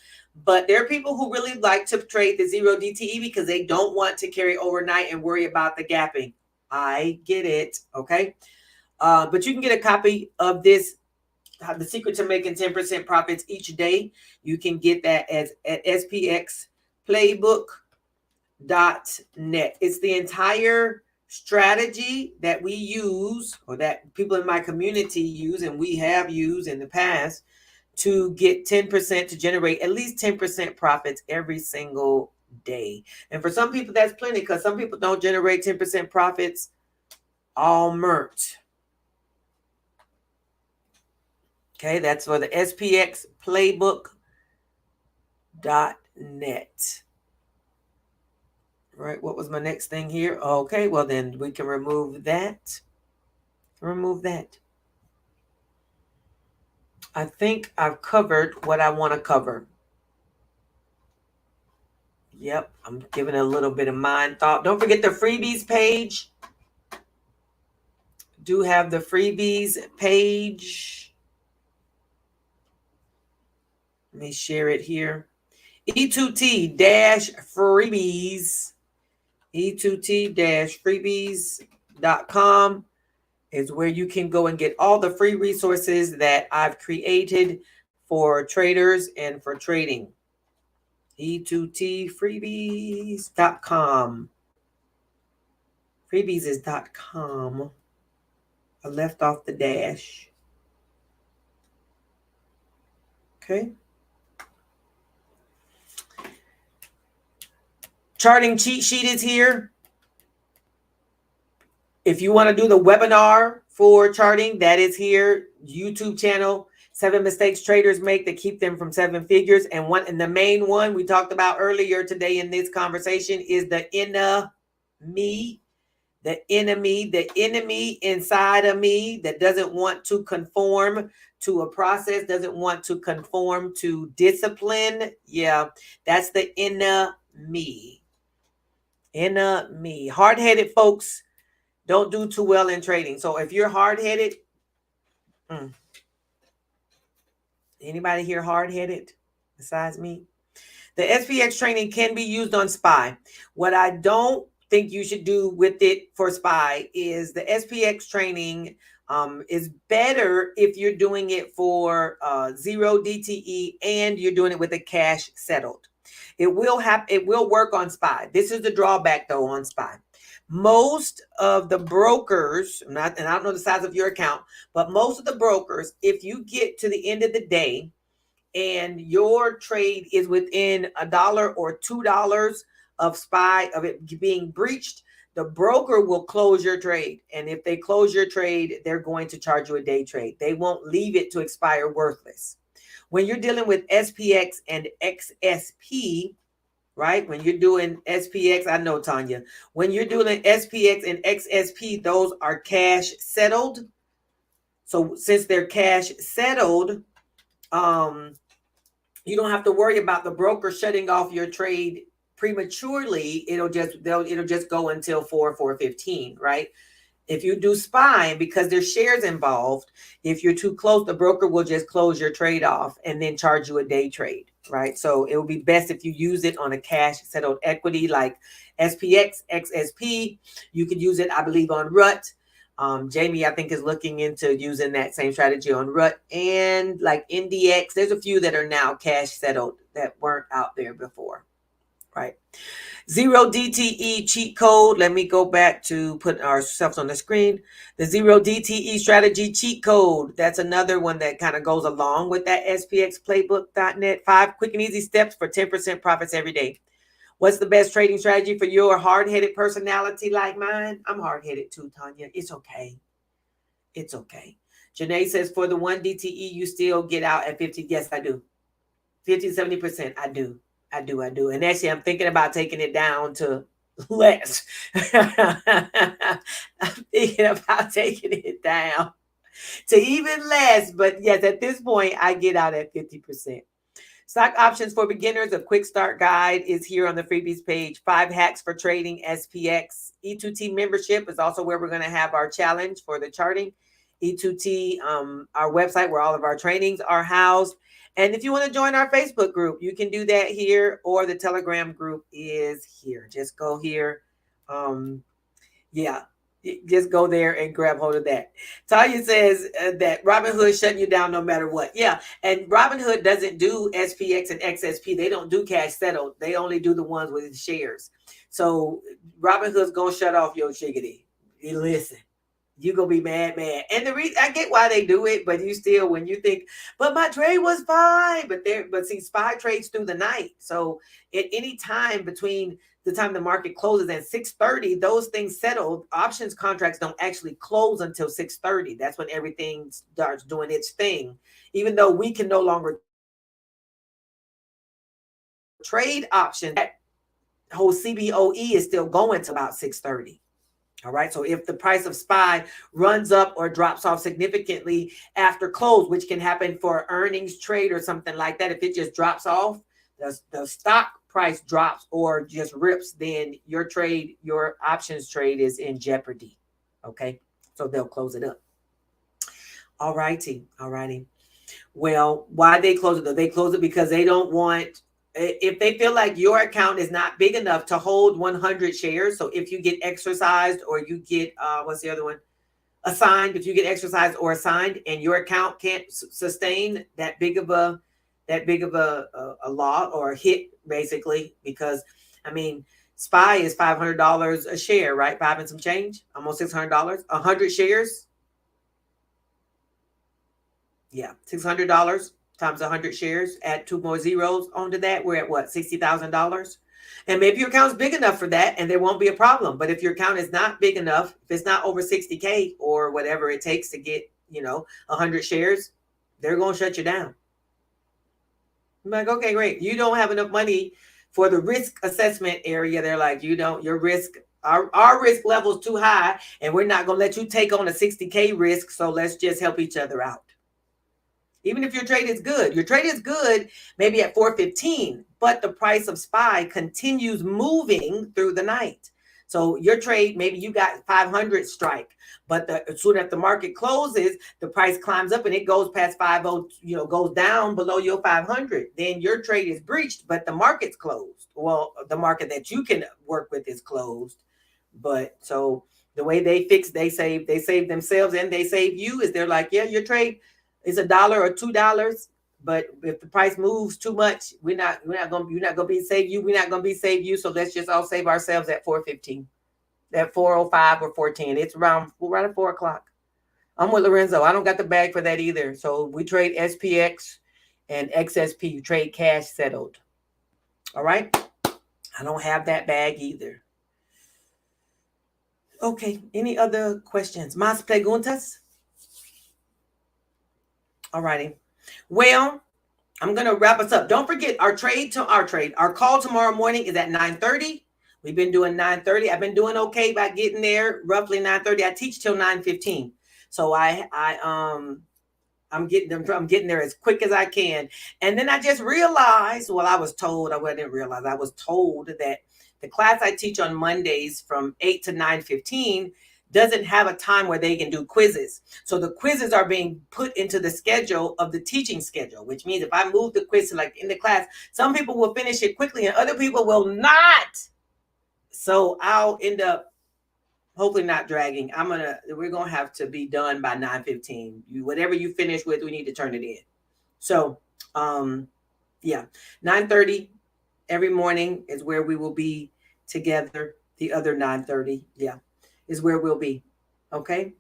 But there are people who really like to trade the 0 DTE because they don't want to carry overnight and worry about the gapping. I get it, okay? But you can get a copy of this, The Secret to Making 10% Profits Each Day. You can get that at spxplaybook.net. It's the entire strategy that we use, or that people in my community use, and we have used in the past, to get 10%, to generate at least 10% profits every single day. And for some people, that's plenty, because some people don't generate 10% profits all month. Okay, that's for the spxplaybook.net. Right, what was my next thing here? Okay, well then we can remove that. Remove that. I think I've covered what I want to cover. Yep, I'm giving a little bit of mind thought. Don't forget the freebies page. Do have the freebies page. Let me share it here. E2T-freebies. E2T-freebies.com is where you can go and get all the free resources that I've created for traders and for trading. E2Tfreebies.com. Freebies is .com. I left off the dash. Okay. Charting cheat sheet is here. If you want to do the webinar for charting, that is here. YouTube channel, 7 mistakes traders make that keep them from 7 figures. And the main one we talked about earlier today in this conversation is the enemy. The enemy inside of me that doesn't want to conform to a process, doesn't want to conform to discipline. Yeah, that's the enemy. Enemy. Hard-headed folks don't do too well in trading. So if you're hard-headed, anybody here hard-headed besides me? The SPX training can be used on SPY. What I don't think you should do with it for SPY is the SPX training is better if you're doing it for 0 DTE and you're doing it with a cash settled. It will work on SPY. This is the drawback though on SPY. Most of the brokers, and I don't know the size of your account, but most of the brokers, if you get to the end of the day and your trade is within $1 or $2 of SPY, of it being breached, the broker will close your trade. And if they close your trade, they're going to charge you a day trade. They won't leave it to expire worthless. When you're dealing with SPX and XSP, right? When you're doing SPX, I know, Tanya, when you're doing SPX and XSP, those are cash settled. So since they're cash settled, you don't have to worry about the broker shutting off your trade prematurely. It'll just go until 4/4/15, right? If you do SPY, because there's shares involved, if you're too close, the broker will just close your trade off and then charge you a day trade, right? So it will be best if you use it on a cash settled equity like SPX, XSP. You could use it, I believe, on RUT. Jamie, I think, is looking into using that same strategy on RUT and like NDX. There's a few that are now cash settled that weren't out there before, right? 0DTE cheat code. Let me go back to put ourselves on the screen. The 0DTE strategy cheat code. That's another one that kind of goes along with that SPXplaybook.net. 5 quick and easy steps for 10% profits every day. What's the best trading strategy for your hard-headed personality like mine? I'm hard-headed too, Tanya. It's okay. It's okay. Janae says, for the 1 DTE, you still get out at 50. Yes, I do. 50, 70%. I do. And actually, I'm thinking about taking it down to less. I'm thinking about taking it down to even less. But yes, at this point, I get out at 50%. Stock options for beginners, a quick start guide is here on the freebies page. 5 hacks for trading SPX. E2T membership is also where we're going to have our challenge for the charting. E2T, our website where all of our trainings are housed. And if you want to join our Facebook group, you can do that here, or the Telegram group is here. Just go here. Just go there and grab hold of that. Talia says that Robinhood shutting you down no matter what. Yeah, and Robinhood doesn't do SPX and XSP. They don't do cash settled. They only do the ones with shares. So Robinhood's going to shut off your shiggity. Listen. You're going to be mad. And the reason, I get why they do it, but you still, when you think, but my trade was fine. But see, SPY trades through the night. So at any time between the time the market closes at 6:30, those things settle. Options contracts don't actually close until 6:30. That's when everything starts doing its thing. Even though we can no longer trade options, that whole CBOE is still going to about 6:30. All right. So if the price of SPY runs up or drops off significantly after close, which can happen for earnings trade or something like that, if it just drops off, the stock price drops or just rips, then your trade, your options trade is in jeopardy. Okay. So they'll close it up. All righty. Well, why they close it though? They close it because they don't want, if they feel like your account is not big enough to hold 100 shares. So if you get exercised or you get, what's the other one? Assigned, if you get exercised or assigned and your account can't sustain that big of a lot or a hit, basically, because I mean, SPY is $500 a share, right? 5 and some change, almost $600, 100 shares. Yeah, $600 times 100 shares, add 2 more zeros onto that. We're at what, $60,000? And maybe your account's big enough for that and there won't be a problem. But if your account is not big enough, if it's not over 60K or whatever it takes to get, 100 shares, they're going to shut you down. I'm like, okay, great. You don't have enough money for the risk assessment area. They're like, your risk, our risk level is too high and we're not going to let you take on a 60K risk. So let's just help each other out. Even if your trade is good, maybe at 415, but the price of SPY continues moving through the night. So your trade, maybe you got 500 strike, but as soon as the market closes, the price climbs up and it goes past 50, goes down below your 500. Then your trade is breached, but the market's closed. Well, the market that you can work with is closed. But so the way they save themselves and they save you is they're like, yeah, your trade is $1 or $2, but if the price moves too much, you're not gonna be save you. We're not gonna be save you. So let's just all save ourselves at 415, at 405 or 410. It's around right at 4 o'clock. I'm with Lorenzo. I don't got the bag for that either. So we trade SPX and XSP. You trade cash settled. All right. I don't have that bag either. Okay, any other questions? Más preguntas? All righty. Well, I'm going to wrap us up. Don't forget our call tomorrow morning is at 9:30. We've been doing 9:30. I've been doing okay by getting there roughly 9:30. I teach till 9:15. So I'm getting there as quick as I can. And then I just realized, well, I was told that the class I teach on Mondays from 8 to 9:15 doesn't have a time where they can do quizzes. So the quizzes are being put into the schedule of the teaching schedule, which means if I move the quiz to like in the class, some people will finish it quickly and other people will not. So I'll end up hopefully not dragging. We're gonna have to be done by 9:15. Whatever you finish with, we need to turn it in. So yeah, 9:30 every morning is where we will be together. The other 9:30, yeah, is where we'll be. Okay.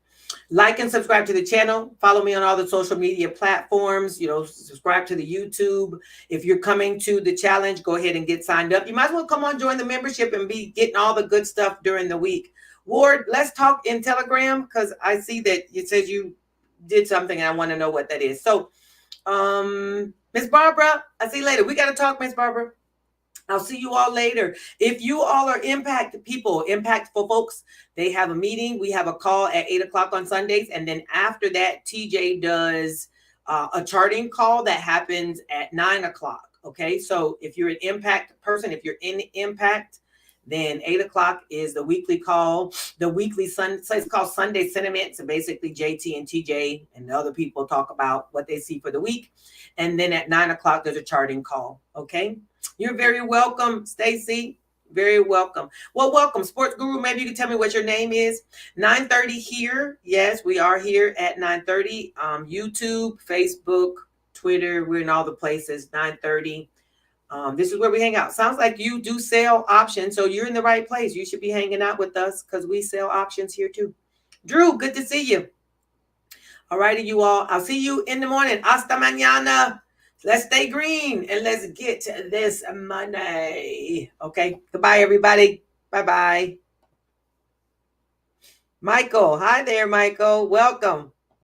Like and subscribe to the channel. Follow me on all the social media platforms. Subscribe to the YouTube. If you're coming to the challenge, go ahead and get signed up. You might as well come on, join the membership and be getting all the good stuff during the week. Ward, let's talk in Telegram because I see that it says you did something and I want to know what that is. So, Miss Barbara, I'll see you later. We got to talk, Miss Barbara. I'll see you all later. If you all are impactful folks, they have a meeting. We have a call at 8 o'clock on Sundays. And then after that, TJ does a charting call that happens at 9 o'clock. Okay. So if you're an impact person, if you're in impact, then 8 o'clock is the weekly call. The weekly it's called Sunday Sentiment. So basically JT and TJ and the other people talk about what they see for the week. And then at 9 o'clock, there's a charting call. Okay. You're very welcome, Stacy. Very welcome. Well, welcome, Sports Guru. Maybe you can tell me what your name is. 9:30 here. Yes, we are here at 9:30. YouTube, Facebook, Twitter. We're in all the places. 9:30. This is where we hang out. Sounds like you do sell options, so you're in the right place. You should be hanging out with us because we sell options here too. Drew, good to see you. All righty, you all. I'll see you in the morning. Hasta mañana. Let's stay green and let's get this money. Okay. Goodbye, everybody. Bye-bye. Michael. Hi there, Michael. Welcome.